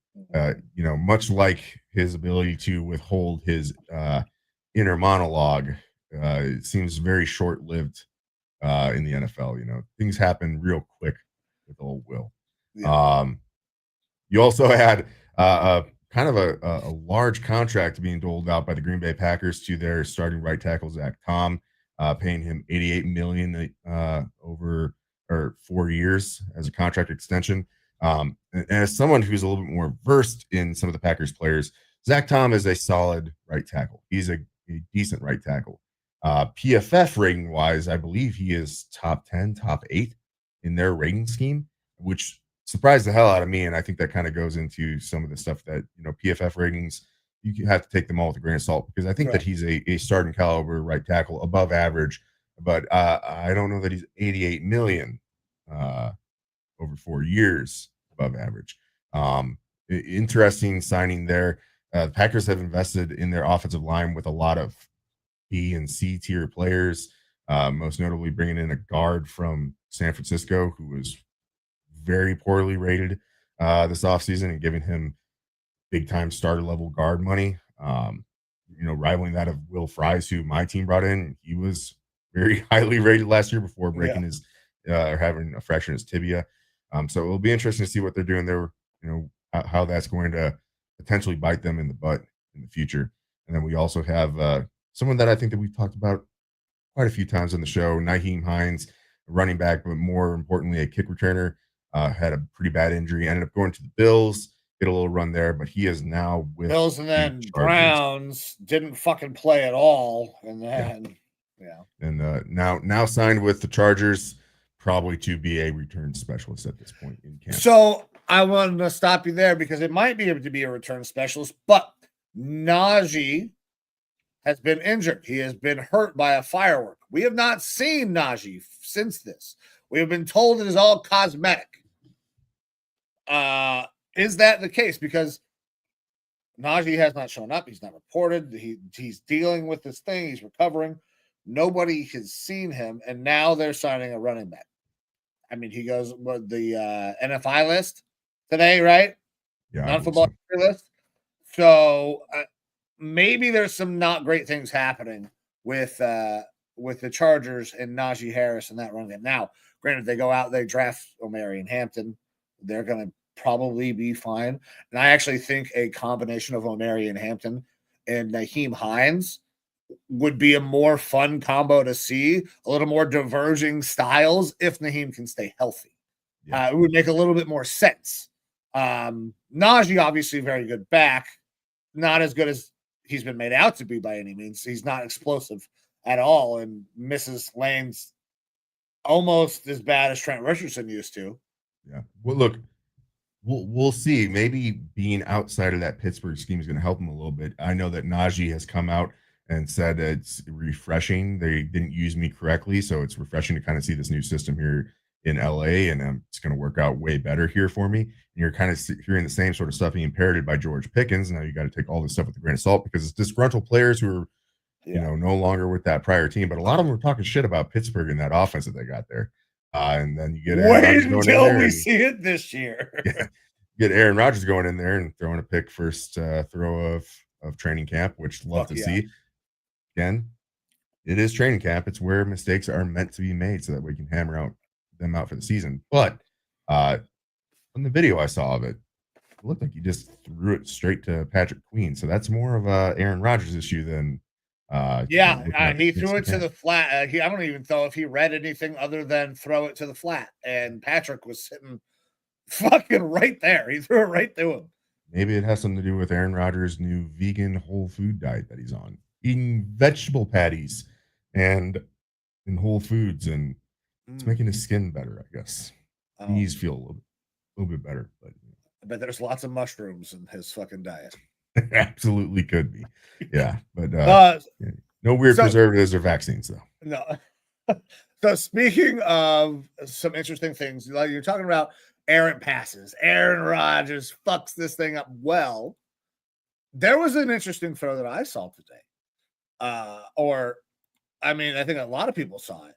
much like his ability to withhold his inner monologue, it seems very short-lived in the NFL. Things happen real quick with old Will. Yeah. You also had kind of a large contract being doled out by the Green Bay Packers to their starting right tackle Zach Tom, paying him $88 million over 4 years as a contract extension. And as someone who's a little bit more versed in some of the Packers players, Zach Tom is a solid right tackle. He's a decent right tackle. PFF rating wise, I believe he is top 10, top 8 in their rating scheme, which surprised the hell out of me. And I think that kind of goes into some of the stuff that, PFF ratings, you have to take them all with a grain of salt, because I think that he's a starting caliber right tackle, above average, but I don't know that he's 88 million over 4 years above average. Interesting signing there. The Packers have invested in their offensive line with a lot of B and C tier players, most notably bringing in a guard from San Francisco who was very poorly rated this offseason, and giving him big time starter level guard money, rivaling that of Will Fries, who my team brought in. He was very highly rated last year before breaking his or having a fracture in his tibia. So it'll be interesting to see what they're doing there, how that's going to potentially bite them in the butt in the future. And then we also have someone that I think that we've talked about quite a few times on the show, Nyheim Hines, a running back, but more importantly, a kick returner. Had a pretty bad injury, ended up going to the Bills, get a little run there, but he is now with Bills, and then Browns. Didn't fucking play at all, and then and now signed with the Chargers, probably to be a return specialist at this point in camp. So I wanted to stop you there because it might be able to be a return specialist, but Najee has been injured. He has been hurt by a firework. We have not seen Najee since this. We have been told it is all cosmetic. Is that the case? Because Najee has not shown up. He's not reported. He's dealing with this thing. He's recovering. Nobody has seen him, and now they're signing a running back. I mean, he goes with the NFI list today, right? Yeah, non-football list. So maybe there's some not great things happening with the Chargers and Najee Harris and that run game. Now, granted, they go out, they draft Omarion Hampton. They're going to probably be fine. And I actually think a combination of Omarion Hampton and Nyheim Hines would be a more fun combo to see, a little more diverging styles if Nyheim can stay healthy. Yeah. It would make a little bit more sense. Najee, obviously, very good back, not as good as he's been made out to be by any means. He's not explosive at all and misses lanes almost as bad as Trent Richardson used to. Yeah. Well, look, we'll see. Maybe being outside of that Pittsburgh scheme is going to help him a little bit. I know that Najee has come out and said that it's refreshing. They didn't use me correctly, so it's refreshing to kind of see this new system here in LA, and it's going to work out way better here for me. And you're kind of hearing the same sort of stuff being parroted by George Pickens. Now you got to take all this stuff with a grain of salt because it's disgruntled players who are, no longer with that prior team. But a lot of them were talking shit about Pittsburgh and that offense that they got there. And then you get wait until we see it this year. Get Aaron Rodgers going in there and throwing a pick first throw of training camp, which love to see. Again, it is training camp. It's where mistakes are meant to be made so that we can hammer them out for the season. But from the video I saw of it, it looked like he just threw it straight to Patrick Queen. So that's more of a Aaron Rodgers issue than he threw it to the flat. I don't even know if he read anything other than throw it to the flat. And Patrick was sitting fucking right there. He threw it right through him. Maybe it has something to do with Aaron Rodgers' new vegan whole food diet that he's on, eating vegetable patties and in Whole Foods, and it's making his skin better, I guess. Knees feel a little bit better, but there's lots of mushrooms in his fucking diet. Absolutely could be. Yeah, but no weird preservatives or vaccines though. No. So speaking of some interesting things, like you're talking about errant passes, Aaron Rodgers fucks this thing up. Well, there was an interesting throw that I saw today. I think a lot of people saw it.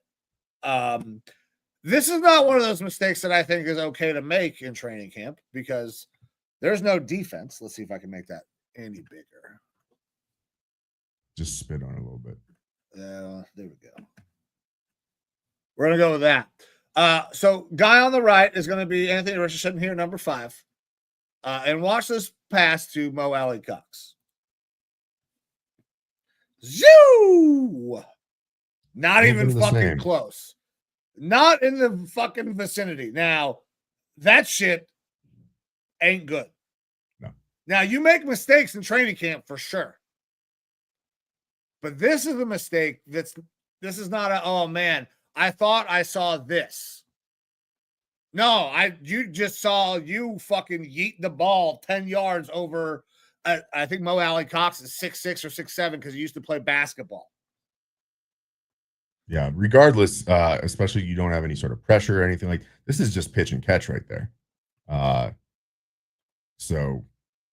This is not one of those mistakes that I think is okay to make in training camp because there's no defense. Let's see if I can make that any bigger. Just spit on it a little bit. There we go. We're going to go with that. So guy on the right is going to be Anthony Richardson here, number 5. And watch this pass to Mo Alley Cox. Zoo! Not even fucking close. Not in the fucking vicinity. Now, that shit ain't good. No. Now, you make mistakes in training camp for sure. But this is a mistake this is not oh man, I thought I saw this. No, you just saw you fucking yeet the ball 10 yards over. I think Mo Alley Cox is 6'6" or 6'7" because he used to play basketball. Yeah, regardless, especially you don't have any sort of pressure or anything like this is just pitch and catch right there. So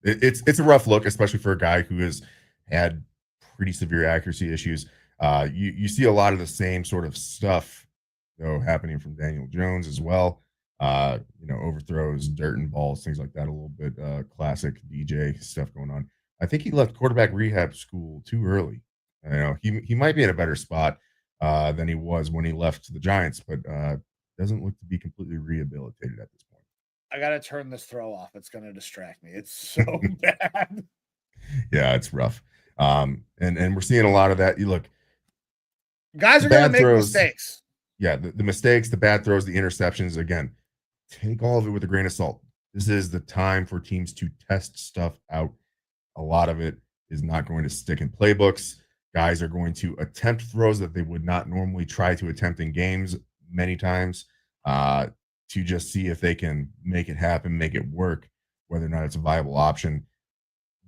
it's a rough look, especially for a guy who has had pretty severe accuracy issues. You see a lot of the same sort of stuff though happening from Daniel Jones as well. Overthrows, dirt and balls, things like that. A little bit classic DJ stuff going on. I think he left quarterback rehab school too early. He might be in a better spot than he was when he left the Giants, but doesn't look to be completely rehabilitated at this point. I gotta turn this throw off. It's gonna distract me. It's so bad. Yeah, it's rough. And we're seeing a lot of that. You look, guys are gonna make mistakes. Yeah, the mistakes, the bad throws, the interceptions. Again, take all of it with a grain of salt. This is the time for teams to test stuff out. A lot of it is not going to stick in playbooks. Guys are going to attempt throws that they would not normally try to attempt in games many times to just see if they can make it happen, make it work, whether or not it's a viable option.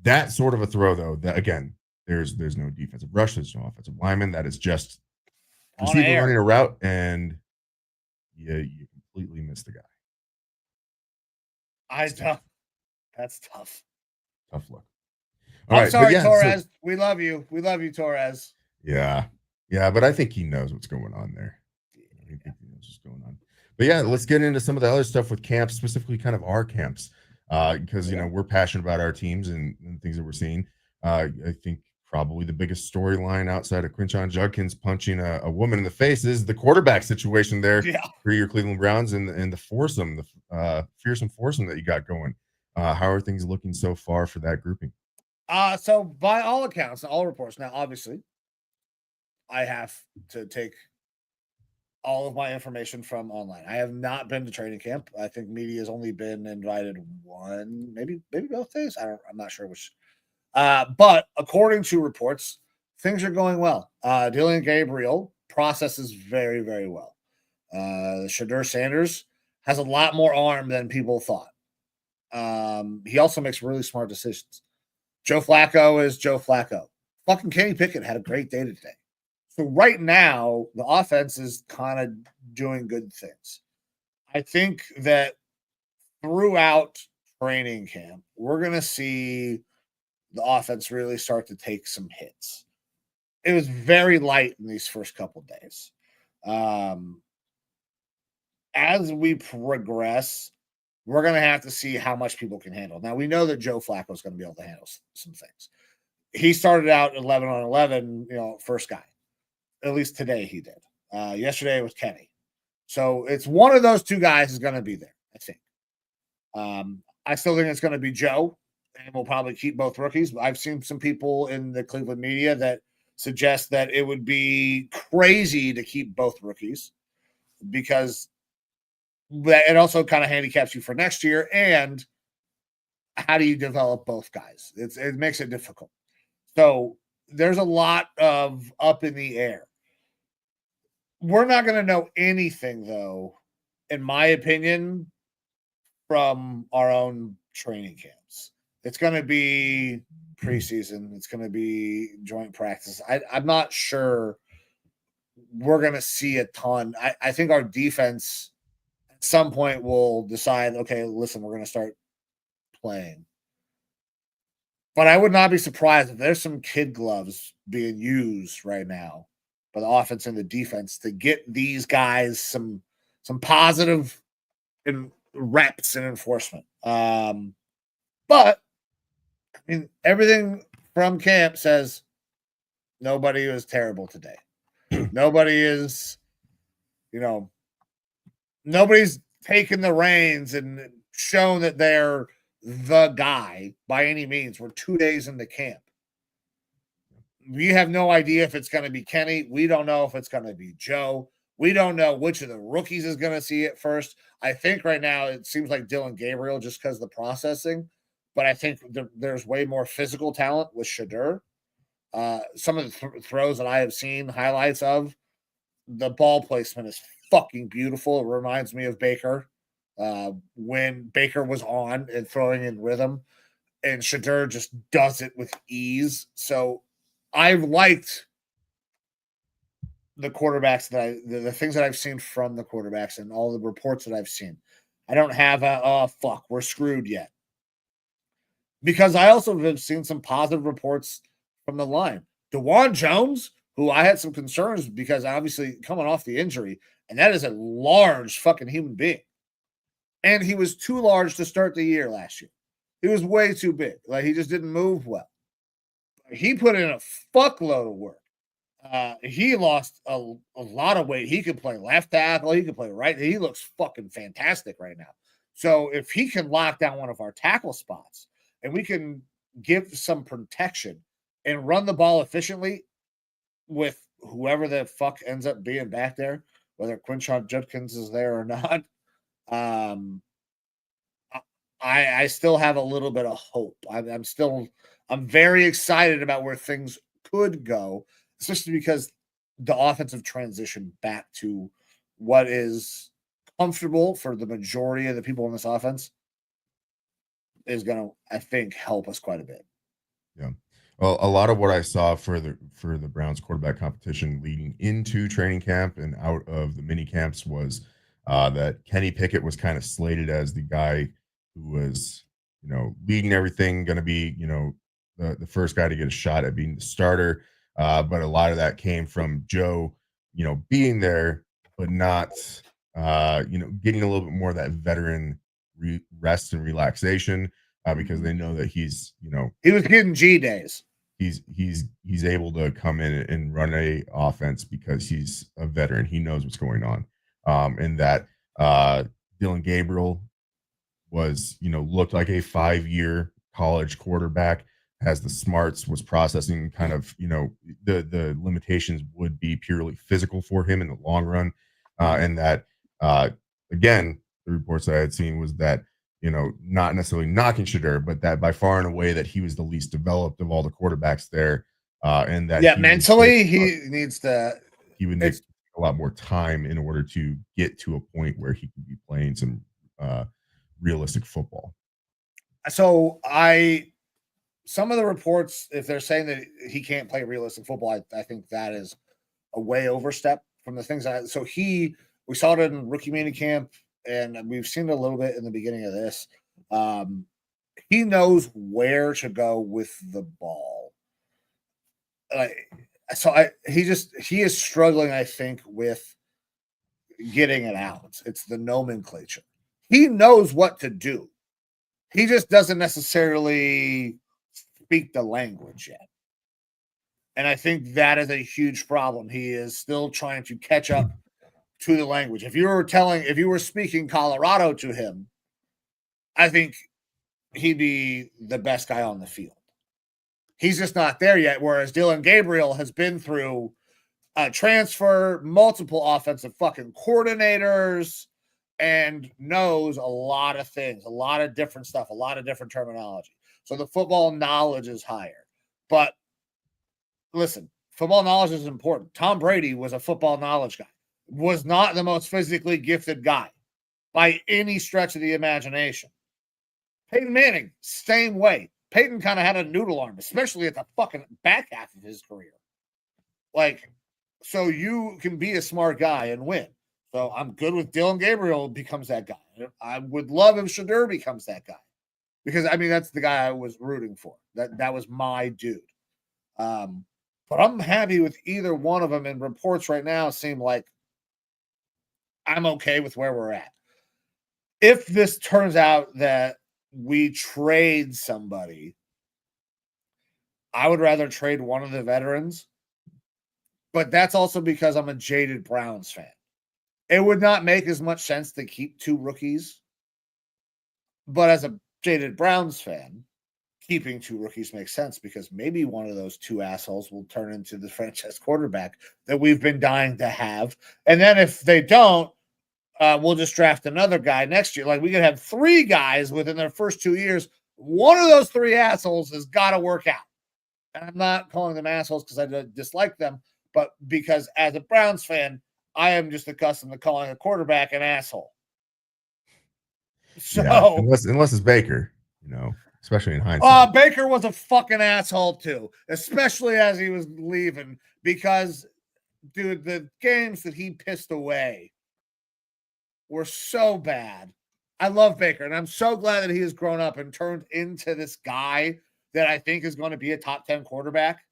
That sort of a throw, though, that again, there's no defensive rush, there's no offensive lineman. That is just receiver running a route, and you completely miss the guy. That's tough. Tough luck. I'm sorry, Torres. So, we love you. We love you, Torres. Yeah, but I think he knows what's going on there. I think he knows what's going on. But yeah, let's get into some of the other stuff with camps, specifically kind of our camps, because we're passionate about our teams and things that we're seeing. I think probably the biggest storyline outside of Quinshon Judkins punching a woman in the face is the quarterback situation there for your Cleveland Browns and the foursome, the fearsome foursome that you got going. How are things looking so far for that grouping? So by all accounts, all reports, now obviously I have to take all of my information from online. I have not been to training camp. I think media has only been invited one, maybe both days. I'm not sure which. But according to reports, things are going well. Dylan Gabriel processes very, very well. Shedeur Sanders has a lot more arm than people thought. He also makes really smart decisions. Joe Flacco is Joe Flacco. Fucking Kenny Pickett had a great day today. So right now, the offense is kind of doing good things. I think that throughout training camp, we're going to see the offense really start to take some hits. It was very light in these first couple of days. As we progress, we're going to have to see how much people can handle. Now, we know that Joe Flacco is going to be able to handle some things. He started out 11 on 11, first guy. At least today he did. Yesterday it was Kenny. So it's one of those two guys is going to be there, I think. I still think it's going to be Joe, and we'll probably keep both rookies. I've seen some people in the Cleveland media that suggest that it would be crazy to keep both rookies because it also kind of handicaps you for next year. And how do you develop both guys? It makes it difficult. So there's a lot of up in the air. We're not going to know anything, though, in my opinion, from our own training camps. It's going to be preseason. It's going to be joint practice. I'm not sure we're going to see a ton. I think our defense at some point will decide, okay, listen, we're going to start playing. But I would not be surprised if there's some kid gloves being used right now by the offense and the defense to get these guys some positive reps and enforcement. But I mean, everything from camp says nobody was terrible today. Nobody is, nobody's taken the reins and shown that they're the guy by any means. We're 2 days into camp. We have no idea if it's going to be Kenny. We don't know if it's going to be Joe. We don't know which of the rookies is going to see it first. I think right now it seems like Dylan Gabriel just because of the processing, but I think there's way more physical talent with Shedeur. Some of the throws that I have seen highlights of, the ball placement is fucking beautiful. It reminds me of Baker when Baker was on and throwing in rhythm, and Shedeur just does it with ease. So I've liked the quarterbacks the things that I've seen from the quarterbacks and all the reports that I've seen. I don't have we're screwed yet. Because I also have seen some positive reports from the line. DeJuan Jones, who I had some concerns because obviously coming off the injury, and that is a large fucking human being. And he was too large to start the year last year. He was way too big. Like, he just didn't move well. He put in a fuckload of work. He lost a lot of weight. He could play left tackle. He could play right. He looks fucking fantastic right now. So if he can lock down one of our tackle spots and we can give some protection and run the ball efficiently with whoever the fuck ends up being back there, whether Quinshon Judkins is there or not, I still have a little bit of hope. I'm very excited about where things could go, especially because the offensive transition back to what is comfortable for the majority of the people in this offense is going to, I think, help us quite a bit. Yeah. Well, a lot of what I saw for the Browns quarterback competition leading into training camp and out of the mini camps was that Kenny Pickett was kind of slated as the guy who was, leading everything, going to be, the first guy to get a shot at being the starter. But a lot of that came from Joe, being there, but not, getting a little bit more of that veteran rest and relaxation because they know that he's, he was getting G days. He's able to come in and run a offense because he's a veteran. He knows what's going on. And that Dylan Gabriel was, looked like a 5-year college quarterback, has the smarts, was processing kind of, the limitations would be purely physical for him in the long run. And that, again, the reports that I had seen was that, not necessarily knocking Shedeur, but that by far and away that he was the least developed of all the quarterbacks there. And that mentally he needs to. He would need a lot more time in order to get to a point where he can be playing some realistic football. So some of the reports, if they're saying that he can't play realistic football, I think that is a way overstep from the things we saw it in rookie minicamp, and we've seen it a little bit in the beginning of this. He knows where to go with the ball. He is struggling, I think, with getting it out. It's the nomenclature. He knows what to do. He just doesn't necessarily speak the language yet. And I think that is a huge problem. He is still trying to catch up to the language. If you were speaking Colorado to him, I think he'd be the best guy on the field. He's just not there yet. Whereas Dillon Gabriel has been through a transfer, multiple offensive fucking coordinators, and knows a lot of things, a lot of different stuff, a lot of different terminology. So the football knowledge is higher. But listen, football knowledge is important. Tom Brady was a football knowledge guy, was not the most physically gifted guy by any stretch of the imagination. Peyton Manning, same way. Peyton kind of had a noodle arm, especially at the fucking back half of his career. So you can be a smart guy and win. So I'm good with Dillon Gabriel becomes that guy. I would love if Shedeur becomes that guy. Because, that's the guy I was rooting for. That was my dude. But I'm happy with either one of them, and reports right now seem like I'm okay with where we're at. If this turns out that we trade somebody, I would rather trade one of the veterans, but that's also because I'm a jaded Browns fan. It would not make as much sense to keep two rookies, but as a jaded Browns fan, keeping two rookies makes sense because maybe one of those two assholes will turn into the franchise quarterback that we've been dying to have. And then if they don't, we'll just draft another guy next year. Like we could have three guys within their first 2 years. One of those three assholes has got to work out. And I'm not calling them assholes because I dislike them, but because as a Browns fan, I am just accustomed to calling a quarterback an asshole. So yeah, unless it's Baker, especially in hindsight. Baker was a fucking asshole too, especially as he was leaving because, dude, the games that he pissed away were so bad. I love Baker, and I'm so glad that he has grown up and turned into this guy that I think is going to be a top 10 quarterback.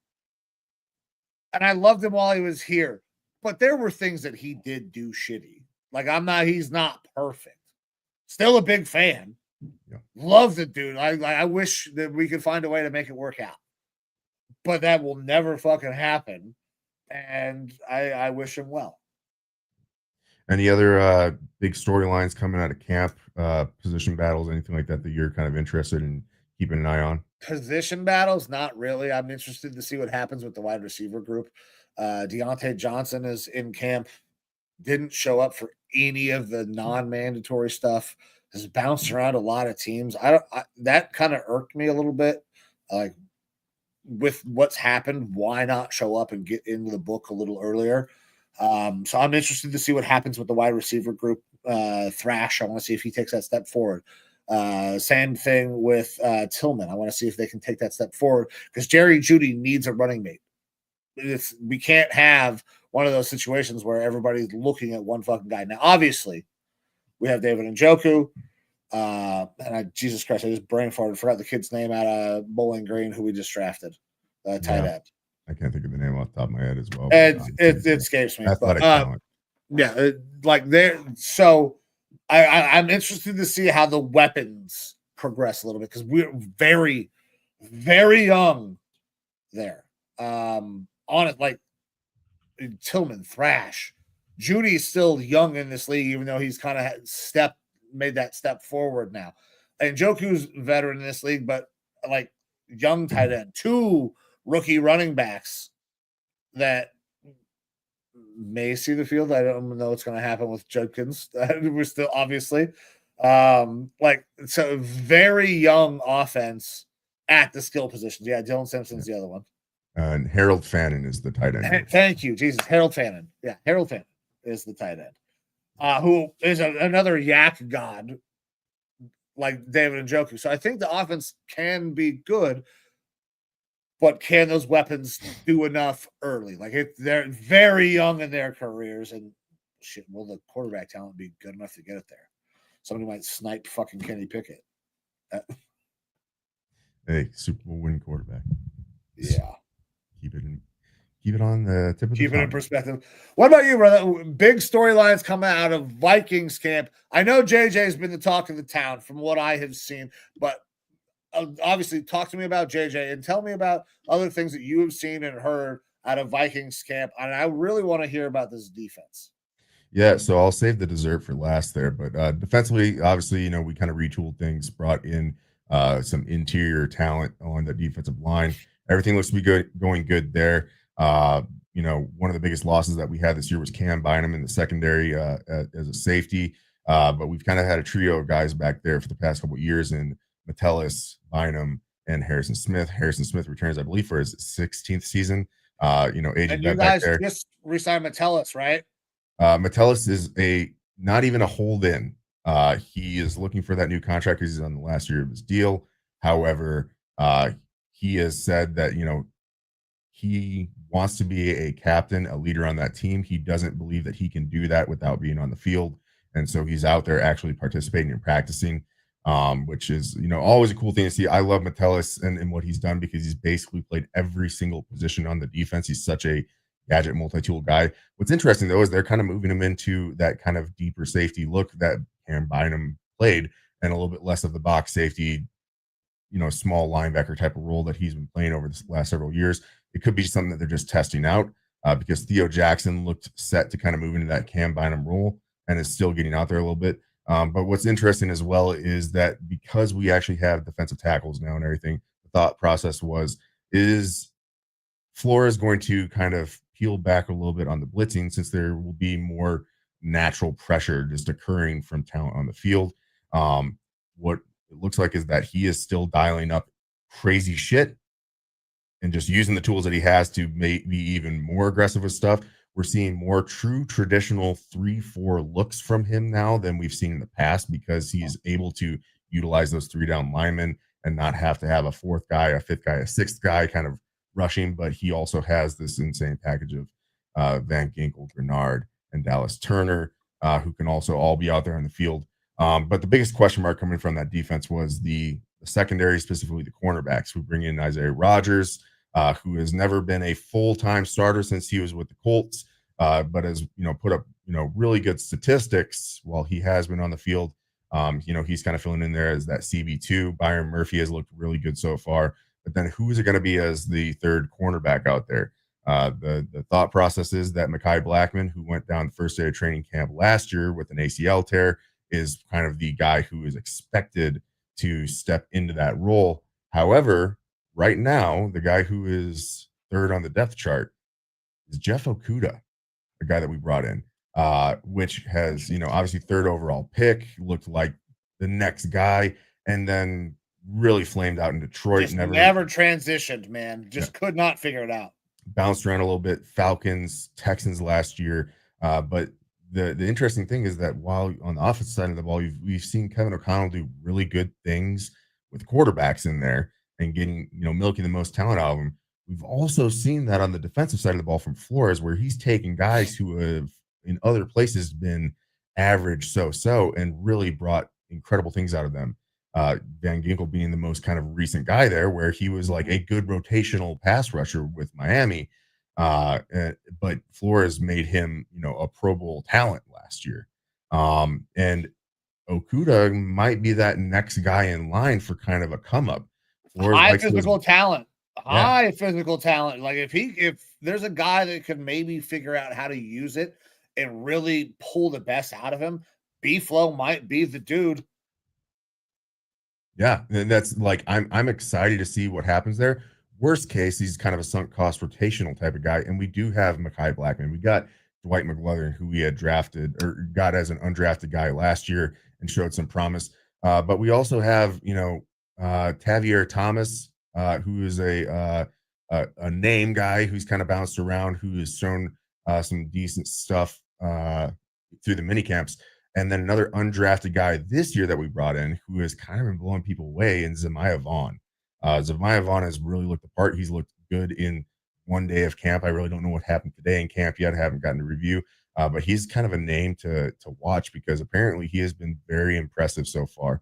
And I loved him while he was here. But there were things that he did do shitty. He's not perfect. Still a big fan. Yeah. Love the dude. I wish that we could find a way to make it work out. But that will never fucking happen. And I wish him well. Any other big storylines coming out of camp, position battles, anything like that you're kind of interested in keeping an eye on? Position battles, not really. I'm interested to see what happens with the wide receiver group. Deontay Johnson is in camp. Didn't show up for any of the non-mandatory stuff. Has bounced around a lot of teams. That kind of irked me a little bit. With what's happened, why not show up and get into the book a little earlier? So I'm interested to see what happens with the wide receiver group. Thrash, I want to see if he takes that step forward. Same thing with Tillman. I want to see if they can take that step forward because Jerry Jeudy needs a running mate. We can't have one of those situations where everybody's looking at one fucking guy. Now, obviously, we have David Njoku. Jesus Christ, I just brain farted. Forgot the kid's name out of Bowling Green, who we just drafted. Tight end. I can't think of the name off the top of my head as well. It escapes me. So I'm interested to see how the weapons progress a little bit because we're very, very young there. On it, like Tillman, Thrash, Judy's still young in this league, even though he's kind of made that step forward now. And Njoku's veteran in this league, but like young tight end, two rookie running backs that may see the field. I don't know what's going to happen with Judkins. We're still obviously so very young offense at the skill positions. Yeah, Dylan Simpson's the other one. And Harold Fannin is the tight end. Thank you, Jesus. Harold Fannin. Yeah, Harold Fannin. is the tight end, who is another yak god like David Njoku. So I think the offense can be good, but can those weapons do enough early? Like they're very young in their careers, and shit, will the quarterback talent be good enough to get it there? Somebody might snipe fucking Kenny Pickett. Hey, Super Bowl winning quarterback. Yeah. Keep it on the tip of the tongue. Keep it in perspective. What about you, brother? Big storylines coming out of Vikings camp. I know JJ's been the talk of the town from what I have seen, but obviously talk to me about JJ and tell me about other things that you have seen and heard out of Vikings camp. And I really want to hear about this defense. Yeah, so I'll save the dessert for last there. But defensively, obviously, we kind of retooled things, brought in some interior talent on the defensive line. Everything looks to be going good there. One of the biggest losses that we had this year was Cam Bynum in the secondary as a safety. But we've kind of had a trio of guys back there for the past couple of years in Metellus, Bynum, and Harrison Smith. Harrison Smith returns, I believe, for his 16th season. Aging and you back guys there. Just re-signed Metellus, right? Metellus is not even a hold-in. He is looking for that new contract because he's on the last year of his deal. However, he has said that, he wants to be a captain, a leader on that team. He doesn't believe that he can do that without being on the field. And so he's out there actually participating and practicing, which is, always a cool thing to see. I love Metellus and what he's done because he's basically played every single position on the defense. He's such a gadget multi-tool guy. What's interesting though is they're kind of moving him into that kind of deeper safety look that Cam Bynum played, and a little bit less of the box safety, small linebacker type of role that he's been playing over the last several years. It could be something that they're just testing out because Theo Jackson looked set to kind of move into that Cam Bynum role and is still getting out there a little bit. But what's interesting as well is that because we actually have defensive tackles now and everything, the thought process is Flores going to kind of peel back a little bit on the blitzing since there will be more natural pressure just occurring from talent on the field. What it looks like is that he is still dialing up crazy shit and just using the tools that he has to be even more aggressive with stuff. We're seeing more true traditional 3-4 looks from him now than we've seen in the past because he's able to utilize those 3-down linemen and not have to have a fourth guy, a fifth guy, a sixth guy kind of rushing. But he also has this insane package of Van Ginkel, Grenard, and Dallas Turner, who can also all be out there on the field. But the biggest question mark coming from that defense was the secondary, specifically the cornerbacks. We bring in Isaiah Rodgers, who has never been a full-time starter since he was with the Colts, but has put up really good statistics while he has been on the field. He's kind of filling in there as that CB2. Byron Murphy has looked really good so far. But then who is it going to be as the third cornerback out there? The thought process is that Mekhi Blackman, who went down the first day of training camp last year with an ACL tear, is kind of the guy who is expected to step into that role. However, right now, the guy who is third on the depth chart is Jeff Okudah, the guy that we brought in, which has, obviously third overall pick, looked like the next guy, and then really flamed out in Detroit. Just never transitioned, man. Could not figure it out. Bounced around a little bit. Falcons, Texans last year. But the interesting thing is that while on the offensive side of the ball, we've seen Kevin O'Connell do really good things with quarterbacks in there and getting, milking the most talent out of them. We've also seen that on the defensive side of the ball from Flores, where he's taking guys who have in other places been average so and really brought incredible things out of them. Van Ginkel being the most kind of recent guy there, where he was like a good rotational pass rusher with Miami. But Flores made him, a Pro Bowl talent last year. And Okudah might be that next guy in line for kind of a come up. High physical talent. Like if there's a guy that could maybe figure out how to use it and really pull the best out of him, B-Flow might be the dude. Yeah, and that's like I'm excited to see what happens there. Worst case, he's kind of a sunk cost rotational type of guy, and we do have Mekhi Blackman. We got Dwight McLaurin, who we had drafted or got as an undrafted guy last year and showed some promise. But we also have Tavier Thomas, who is a name guy who's kind of bounced around, who has shown some decent stuff through the mini camps. And then another undrafted guy this year that we brought in who has kind of been blowing people away, and Zemiah Vaughn. Zemiah Vaughn has really looked the part. He's looked good in one day of camp. I really don't know what happened today in camp yet. I haven't gotten to review, but he's kind of a name to watch because apparently he has been very impressive so far.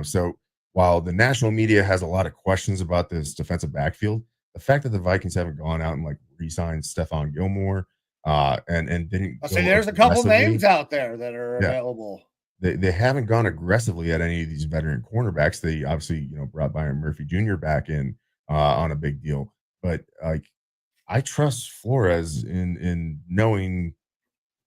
So while the national media has a lot of questions about this defensive backfield, the fact that the Vikings haven't gone out and like re-signed Stephon Gilmore and didn't I'll go say there's a couple aggressively. names out there that are Yeah. available. They haven't gone aggressively at any of these veteran cornerbacks. They obviously, brought Byron Murphy Jr. back in on a big deal. But like I trust Flores in knowing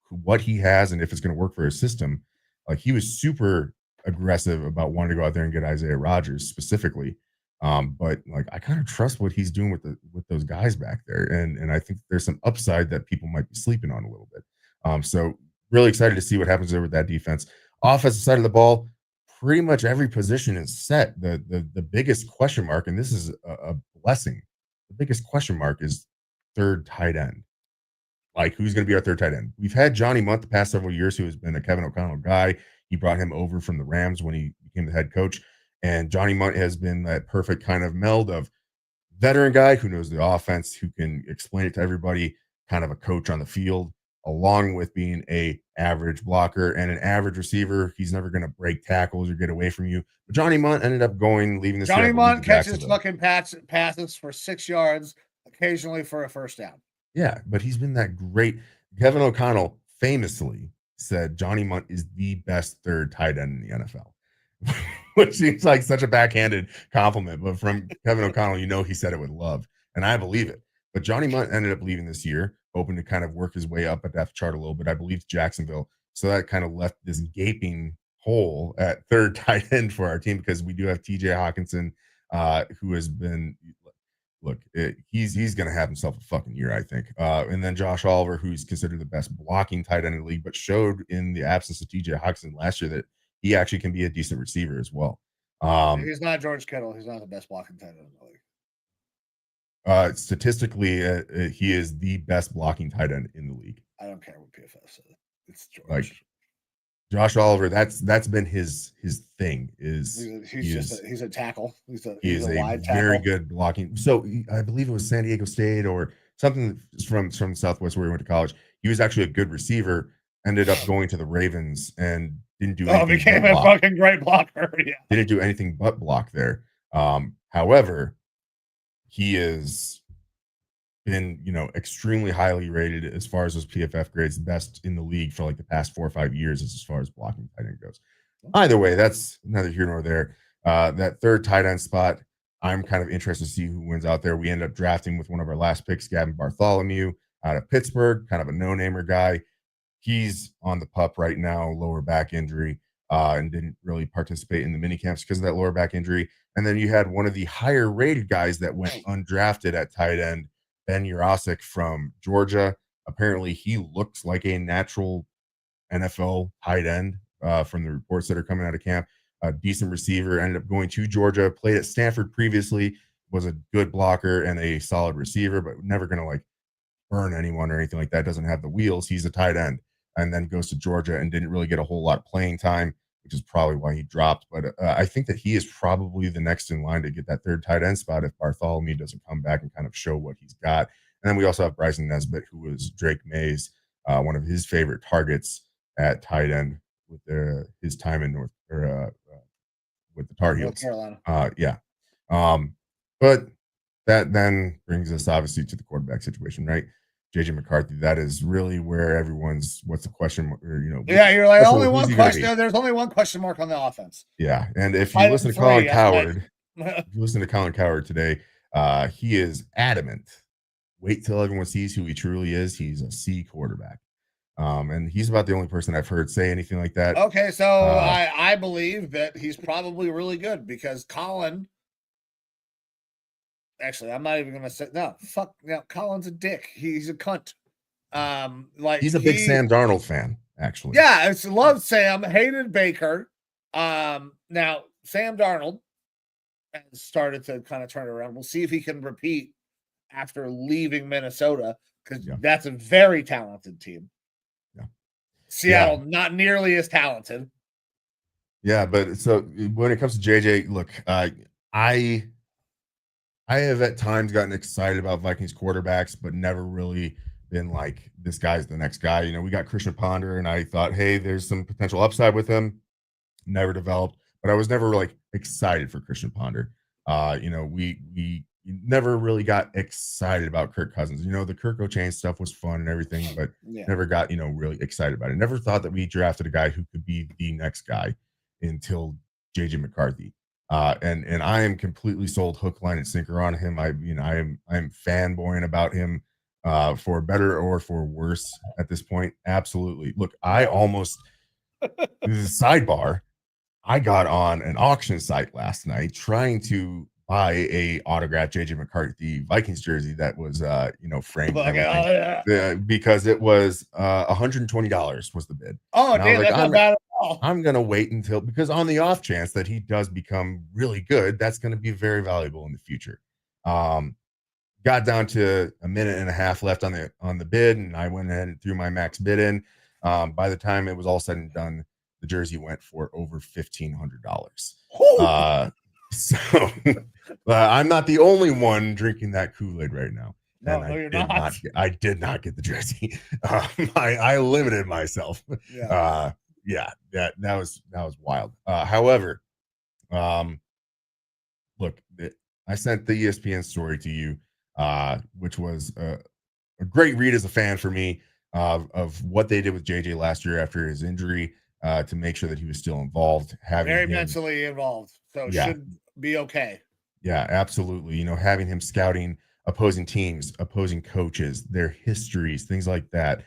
what he has and if it's going to work for his system. Like he was super aggressive about wanting to go out there and get Isaiah Rodgers specifically. But like I kind of trust what he's doing with those guys back there. And I think there's some upside that people might be sleeping on a little bit. So really excited to see what happens there with that defense. Offensive side of the ball, pretty much every position is set. The biggest question mark, and this is a blessing, the biggest question mark is third tight end. Like, who's going to be our third tight end? We've had Johnny Munt the past several years, who has been a Kevin O'Connell guy. He brought him over from the Rams when he became the head coach. And Johnny Munt has been that perfect kind of meld of veteran guy who knows the offense, who can explain it to everybody, kind of a coach on the field, along with being a average blocker and an average receiver. He's never going to break tackles or get away from you. But Johnny Munt ended up leaving this year. Johnny Munt catches fucking passes for 6 yards, occasionally for a first down. Yeah, but he's been that great. Kevin O'Connell famously said Johnny Munt is the best third tight end in the NFL, which seems like such a backhanded compliment. But from Kevin O'Connell, he said it with love, and I believe it. But Johnny Munt ended up leaving this year, hoping to kind of work his way up a depth chart a little bit, I believe, to Jacksonville. So that kind of left this gaping hole at third tight end for our team, because we do have TJ Hawkinson, who has been – look, he's going to have himself a fucking year, I think. And then Josh Oliver, who's considered the best blocking tight end in the league, but showed in the absence of TJ Hawkinson last year that he actually can be a decent receiver as well. He's not George Kittle. He's not the best blocking tight end in the league. Statistically, he is the best blocking tight end in the league. I don't care what PFF says. It's George. Like Josh Oliver, that's been his thing. He's a tackle. He's a wide tackle. Very good blocking. So I believe it was San Diego State or something from Southwest where he went to college. He was actually a good receiver. Ended up going to the Ravens and didn't do anything. Became a fucking great blocker. Yeah, didn't do anything but block there. However, he has been, extremely highly rated as far as those PFF grades, best in the league for like the past 4 or 5 years as far as blocking tight end goes. Either way, that's neither here nor there. That third tight end spot, I'm kind of interested to see who wins out there. We ended up drafting with one of our last picks, Gavin Bartholomew out of Pittsburgh, kind of a no-namer guy. He's on the pup right now, lower back injury, and didn't really participate in the mini camps because of that lower back injury. And then you had one of the higher rated guys that went undrafted at tight end, Ben Jurasik from Georgia. Apparently, he looks like a natural NFL tight end from the reports that are coming out of camp. A decent receiver, ended up going to Georgia, played at Stanford previously, was a good blocker and a solid receiver, but never going to burn anyone or anything like that. Doesn't have the wheels. He's a tight end, and then goes to Georgia and didn't really get a whole lot of playing time, which is probably why he dropped. But I think that he is probably the next in line to get that third tight end spot if Bartholomew doesn't come back and kind of show what he's got. And then we also have Bryson Nesbitt, who was Drake May's one of his favorite targets at tight end with his time in with the Tar Heels. North Carolina. But that then brings us obviously to the quarterback situation, right? JJ McCarthy, that is really where what's the question? You're like, only one question. There's only one question mark on the offense. Yeah. And if you listen to Colin Cowherd today, he is adamant. Wait till everyone sees who he truly is. He's a C quarterback. And he's about the only person I've heard say anything like that. Okay. So I believe that he's probably really good because Colin. Actually, I'm not even gonna say no. Fuck, Colin's a dick. He's a cunt. He's a big Sam Darnold fan, actually. Yeah, it's loved Sam, hated Baker. Now Sam Darnold has started to kind of turn around. We'll see if he can repeat after leaving Minnesota because that's a very talented team. Yeah. Seattle, not nearly as talented. Yeah, but so when it comes to JJ, look, I have at times gotten excited about Vikings quarterbacks, but never really been like, this guy's the next guy. You know, we got Christian Ponder, and I thought, hey, there's some potential upside with him. Never developed, but I was never like excited for Christian Ponder. You know, we never really got excited about Kirk Cousins. You know, the Kirk O'Chain stuff was fun and everything, but never got, you know, really excited about it. Never thought that we drafted a guy who could be the next guy until JJ McCarthy. And I am completely sold hook, line, and sinker on him. I am fanboying about him for better or for worse at this point. Absolutely. Look, I almost sidebar. I got on an auction site last night trying to buy a autographed JJ McCarthy Vikings jersey that was framed because it was $120 was the bid. Oh, damn, that's not bad at all. I'm gonna wait until, because on the off chance that he does become really good, that's gonna be very valuable in the future. Got down to a minute and a half left on the bid, and I went ahead and threw my max bid in. By the time it was all said and done, the jersey went for over $1,500. So I'm not the only one drinking that Kool-Aid right now. No, you're not. I did not get the jersey. I limited myself. That was wild. However, look, I sent the ESPN story to you, which was a great read as a fan for me of what they did with JJ last year after his injury. To make sure that he was still involved, having very him mentally involved, so should be okay. Yeah, absolutely. You know, having him scouting opposing teams, opposing coaches, their histories, things like that.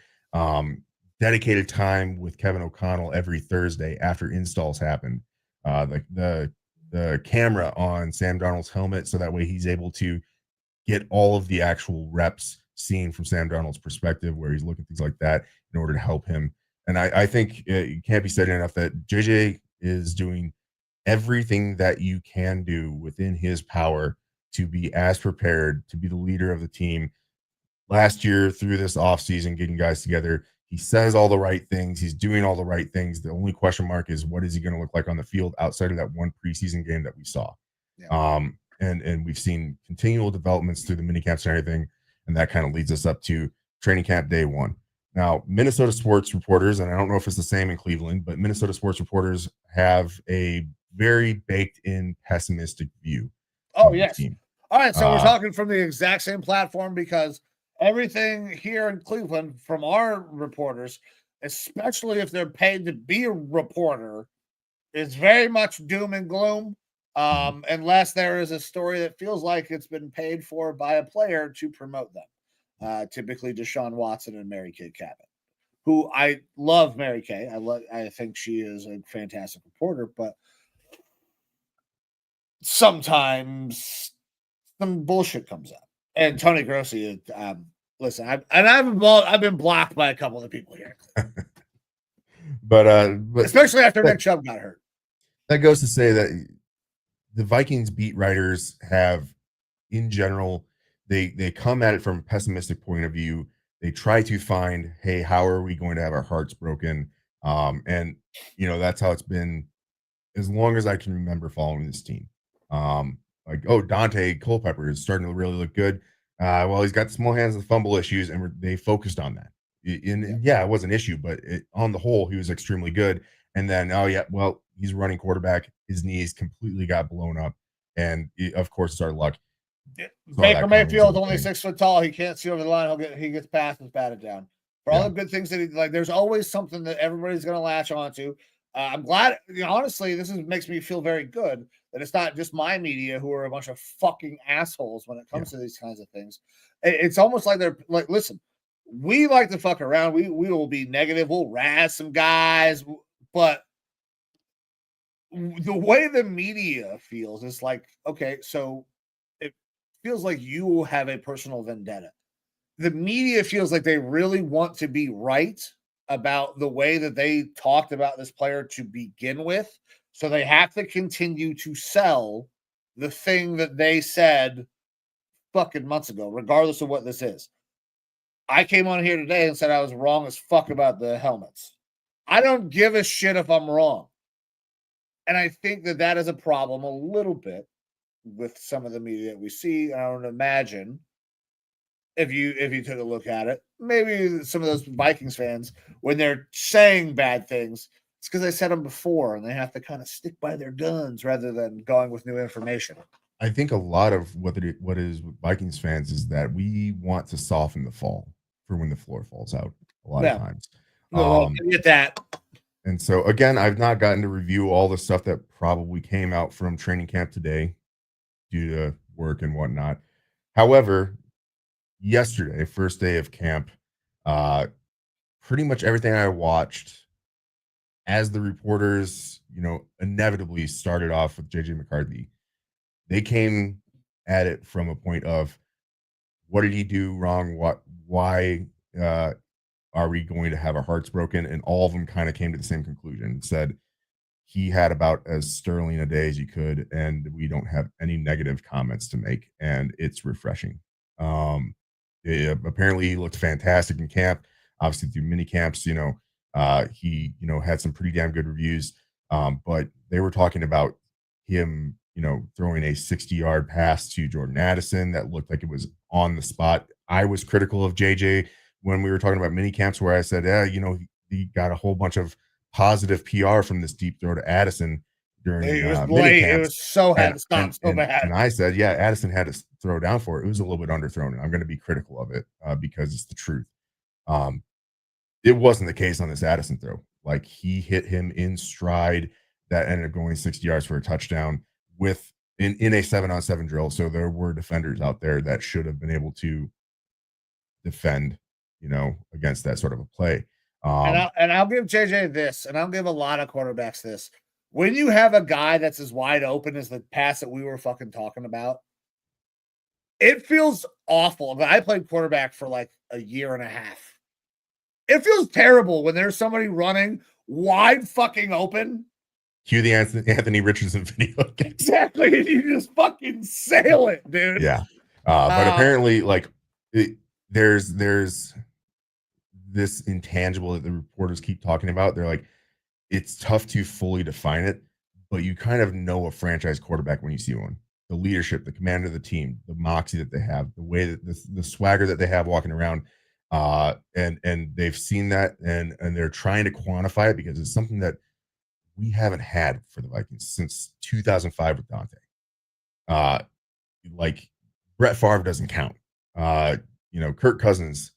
Dedicated time with Kevin O'Connell every Thursday after installs happen. The camera on Sam Darnold's helmet, so that way he's able to get all of the actual reps seen from Sam Darnold's perspective, where he's looking at things like that in order to help him. And I think it can't be said enough that JJ is doing everything that you can do within his power to be as prepared, to be the leader of the team. Last year, through this offseason, getting guys together, he says all the right things. He's doing all the right things. The only question mark is, what is he going to look like on the field outside of that one preseason game that we saw? Yeah. And we've seen continual developments through the mini camps and everything. And that kind of leads us up to training camp day one. Now, Minnesota sports reporters, and I don't know if it's the same in Cleveland, but Minnesota sports reporters have a very baked in pessimistic view. Oh, yes. Team. All right. So we're talking from the exact same platform, because everything here in Cleveland from our reporters, especially if they're paid to be a reporter, is very much doom and gloom. Unless there is a story that feels like it's been paid for by a player to promote them. Typically Deshaun Watson and Mary Kay Cabot, who I love. Mary Kay, I think she is a fantastic reporter, but sometimes some bullshit comes up. And Tony Grossi, listen, I've been blocked by a couple of people here, but especially after Nick Chubb got hurt. That goes to say that the Vikings beat writers have, in general, they come at it from a pessimistic point of view. They try to find, hey, how are we going to have our hearts broken? And you know, that's how it's been as long as I can remember following this team. Dante Culpepper is starting to really look good. Well, he's got small hands and fumble issues, and they focused on that. It was an issue, but on the whole, he was extremely good. And then, he's a running quarterback. His knees completely got blown up, and of course, it's our luck. Baker Mayfield's only 6 foot tall. He can't see over the line. He gets past and batted down. For all the good things that he like, there's always something that everybody's going to latch onto. I'm glad, honestly, makes me feel very good that it's not just my media who are a bunch of fucking assholes when it comes to these kinds of things. It's almost like they're like, listen, we like to fuck around. We will be negative. We'll razz some guys, but the way the media feels is like, okay, so it feels like you have a personal vendetta. The media feels like they really want to be right about the way that they talked about this player to begin with. So they have to continue to sell the thing that they said fucking months ago, regardless of what this is. I came on here today and said I was wrong as fuck about the helmets. I don't give a shit if I'm wrong. And I think that is a problem a little bit with some of the media that we see. I don't imagine if you took a look at it, maybe some of those Vikings fans, when they're saying bad things, it's because they said them before and they have to kind of stick by their guns rather than going with new information. I think a lot of what is with Vikings fans is that we want to soften the fall for when the floor falls out a lot of times. No, get that. And so again, I've not gotten to review all the stuff that probably came out from training camp today due to work and whatnot. However, yesterday, first day of camp, pretty much everything I watched as the reporters, inevitably started off with JJ McCarthy. They came at it from a point of, what did he do wrong? Why are we going to have our hearts broken? And all of them kind of came to the same conclusion. Said he had about as sterling a day as you could, and we don't have any negative comments to make, and it's refreshing. Apparently he looked fantastic in camp. Obviously through mini camps, he had some pretty damn good reviews. But they were talking about him, throwing a 60-yard pass to Jordan Addison that looked like it was on the spot. I was critical of JJ when we were talking about mini camps, where I said, he got a whole bunch of positive PR from this deep throw to Addison during mini camps. It was so had to stop so bad. And I said, yeah, Addison had to throw down for it. It was a little bit underthrown, and I'm going to be critical of it because it's the truth. It wasn't the case on this Addison throw. Like, he hit him in stride that ended up going 60 yards for a touchdown in a 7-on-7 drill. So there were defenders out there that should have been able to defend, against that sort of a play. And I'll give JJ this, and I'll give a lot of quarterbacks this. When you have a guy that's as wide open as the pass that we were fucking talking about, it feels awful. I played quarterback for like a year and a half. It feels terrible when there's somebody running wide fucking open. Cue the Anthony Richardson video. Exactly. And you just fucking sail it, dude. Yeah. But apparently, there's this intangible that the reporters keep talking about. They're like, it's tough to fully define it, but you kind of know a franchise quarterback when you see one. The leadership, the command of the team, the moxie that they have, the way that the swagger that they have walking around. And they've seen that and they're trying to quantify it because it's something that we haven't had for the Vikings since 2005 with Dante. Brett Favre doesn't count. Kirk Cousins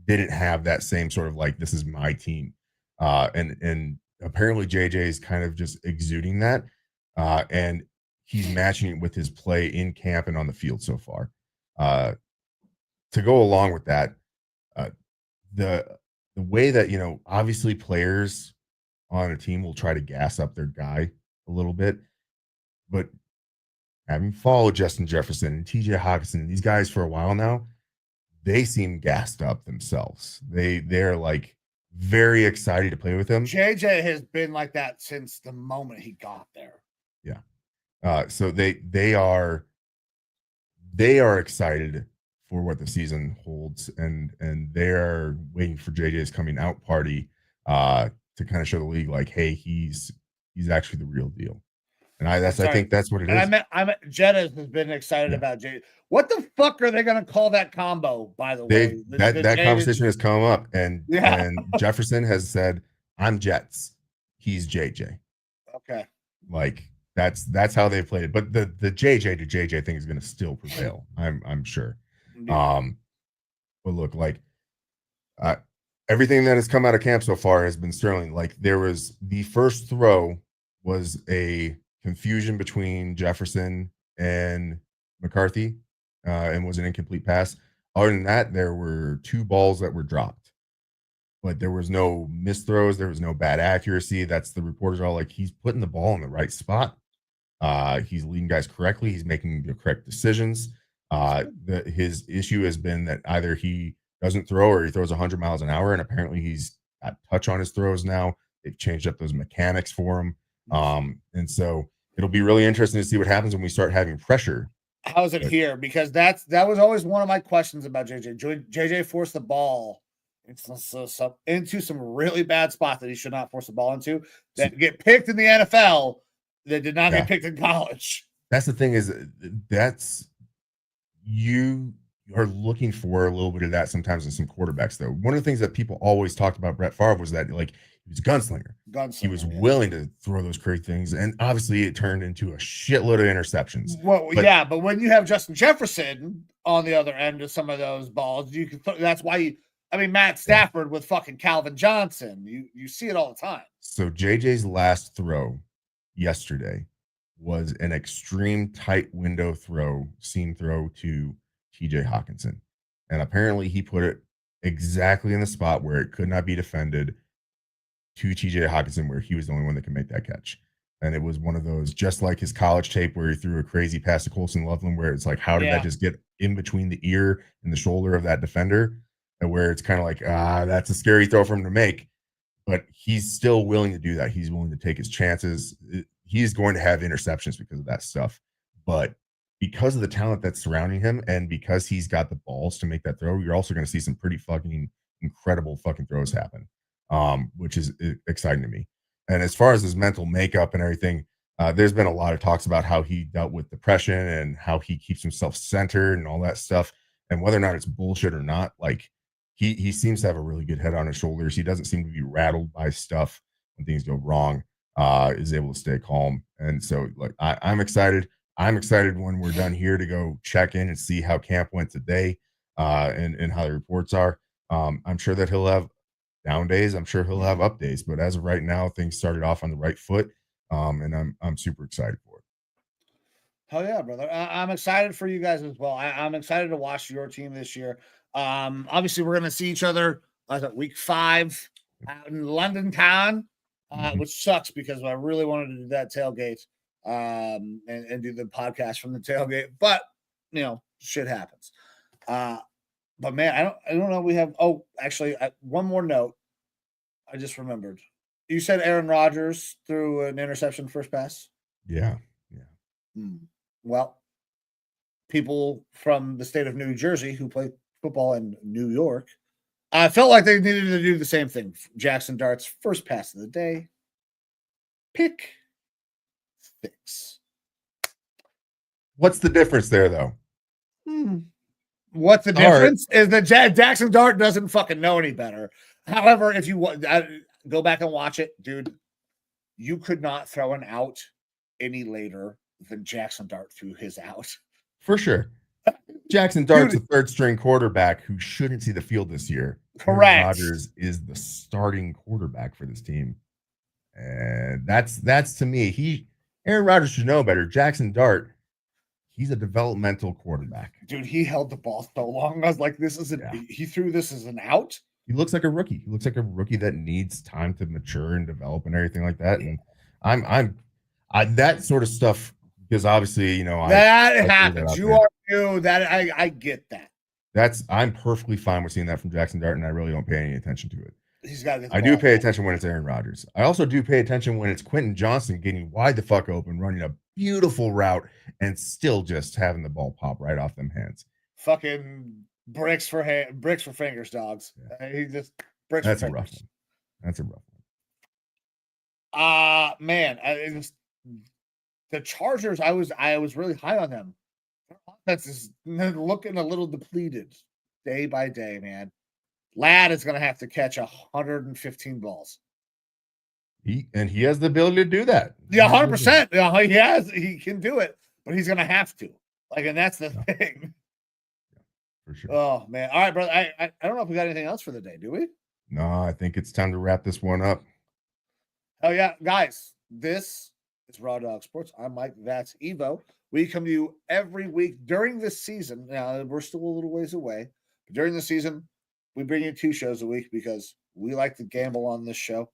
didn't have that same sort of like, this is my team. And apparently JJ is kind of just exuding that. And he's matching it with his play in camp and on the field so far. To go along with that, the way that, obviously players on a team will try to gas up their guy a little bit, but having followed Justin Jefferson and TJ Hawkinson, these guys for a while now, they seem gassed up themselves. They're like very excited to play with him. JJ has been like that since the moment he got there. Yeah. So they are excited for what the season holds, and they're waiting for JJ's coming out party to kind of show the league like, hey, he's actually the real deal. And I think that's what it is. I met Jetta has been excited about JJ. What the fuck are they going to call that combo, by the way? That conversation has come up, and Jefferson has said, I'm Jets, he's JJ. Okay. Like, that's how they played it. But the JJ to JJ thing is going to still prevail, I'm sure. But look, like, everything that has come out of camp so far has been sterling. Like, there was the first throw was a confusion between Jefferson and McCarthy, and was an incomplete pass. Other than that, there were 2 balls that were dropped, but there was no missed throws. There was no bad accuracy. That's the reporters are all like, he's putting the ball in the right spot. He's leading guys correctly. He's making the correct decisions. His issue has been that either he doesn't throw or he throws 100 miles an hour, and apparently he's got touch on his throws now. They've changed up those mechanics for him. And so it'll be really interesting to see what happens when we start having pressure. How's it here? Because that was always one of my questions about JJ. JJ forced the ball into some really bad spots that he should not force the ball into that get picked in the NFL that did not get picked in college. That's the thing is that's you are looking for a little bit of that sometimes in some quarterbacks, though. One of the things that people always talked about Brett Favre was that like he was a gunslinger. He was willing to throw those crazy things, and obviously it turned into a shitload of interceptions. Well, but when you have Justin Jefferson on the other end of some of those balls, you can. That's why Matt Stafford with fucking Calvin Johnson. You see it all the time. So JJ's last throw yesterday was an extreme tight window seam throw to TJ Hawkinson. And apparently he put it exactly in the spot where it could not be defended to TJ Hawkinson, where he was the only one that could make that catch. And it was one of those, just like his college tape where he threw a crazy pass to Colson Loveland, where it's like, how did that just get in between the ear and the shoulder of that defender? And where it's kind of like, that's a scary throw for him to make. But he's still willing to do that. He's willing to take his chances. He's going to have interceptions because of that stuff. But because of the talent that's surrounding him and because he's got the balls to make that throw, you're also going to see some pretty fucking incredible fucking throws happen, which is exciting to me. And as far as his mental makeup and everything, there's been a lot of talks about how he dealt with depression and how he keeps himself centered and all that stuff. And whether or not it's bullshit or not, like he seems to have a really good head on his shoulders. He doesn't seem to be rattled by stuff when things go wrong. Is able to stay calm. And so like I'm excited. I'm excited when we're done here to go check in and see how camp went today, and how the reports are. I'm sure that he'll have down days. I'm sure he'll have up days, but as of right now, things started off on the right foot. And I'm super excited for it. Hell yeah, brother. I'm excited for you guys as well. I'm excited to watch your team this year. Obviously we're going to see each other week 5 out in London town, which sucks because I really wanted to do that tailgate, and do the podcast from the tailgate, but shit happens. But man, I don't know. We have, actually one more note. I just remembered. You said Aaron Rodgers threw an interception first pass. Yeah. Well, people from the state of New Jersey who play football in New York, I felt like they needed to do the same thing. Jackson Dart's first pass of the day. Pick 6. What's the difference there, though? What's the difference is that Jackson Dart doesn't fucking know any better. However, if you go back and watch it, dude, you could not throw an out any later than Jackson Dart threw his out. For sure. Jackson Dart's a third-string quarterback who shouldn't see the field this year. Correct. Aaron Rodgers is the starting quarterback for this team. And that's to me, Aaron Rodgers should know better. Jackson Dart, he's a developmental quarterback. Dude, he held the ball so long. I was like, he threw this as an out. He looks like a rookie. He looks like a rookie that needs time to mature and develop and everything like that. And I'm that sort of stuff, because obviously, that happens. You are new. That I get that. I'm perfectly fine with seeing that from Jackson Dart, and I really don't pay any attention to it. I do pay attention when it's Aaron Rodgers. I also do pay attention when it's Quentin Johnson getting wide the fuck open, running a beautiful route, and still just having the ball pop right off them hands. Fucking bricks for fingers, dogs. Yeah. He just bricks. That's for a rough one. That's a rough one. Man, the Chargers. I was really high on them. Their offense is looking a little depleted day by day, man. Ladd is going to have to catch 115 balls. He has the ability to do that. Yeah, 100%. He can do it, but he's going to have to. And that's the thing. For sure. Oh man! All right, brother. I don't know if we got anything else for the day. Do we? No, I think it's time to wrap this one up. Oh yeah, guys. This is Raw Dawg Sports. I'm Mike. That's Evo. We come to you every week during this season. Now we're still a little ways away, but during the season, we bring you 2 shows a week because we like to gamble on this show.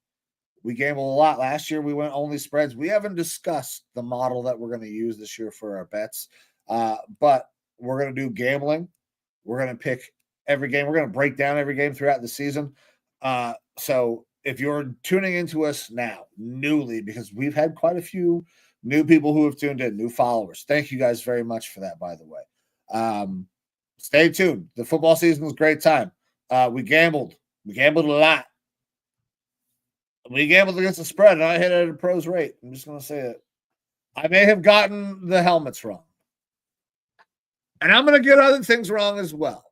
We gamble a lot. Last year we went only spreads. We haven't discussed the model that we're going to use this year for our bets, but we're going to do gambling. We're going to pick every game. We're going to break down every game throughout the season. So if you're tuning into us now, newly, because we've had quite a few new people who have tuned in, new followers. Thank you guys very much for that, by the way. Stay tuned. The football season was a great time. We gambled We gambled a lot. We gambled against the spread, and I hit it at a pro's rate. I'm just going to say it. I may have gotten the helmets wrong. And I'm going to get other things wrong as well.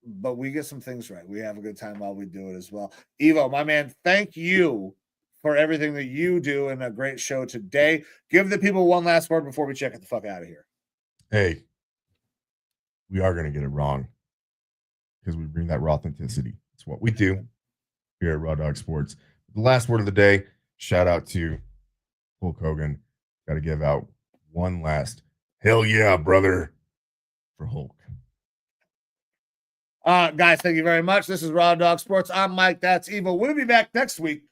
But we get some things right. We have a good time while we do it as well. Evo, my man, thank you for everything that you do and a great show today. Give the people one last word before we check it the fuck out of here. Hey, we are going to get it wrong because we bring that raw authenticity. It's what we do here at Raw Dawg Sports. The last word of the day, shout out to Hulk Hogan. Got to give out one last hell yeah, brother, for Hulk. Guys, thank you very much. This is Raw Dawg Sports. I'm Mike. That's Evo. We'll be back next week.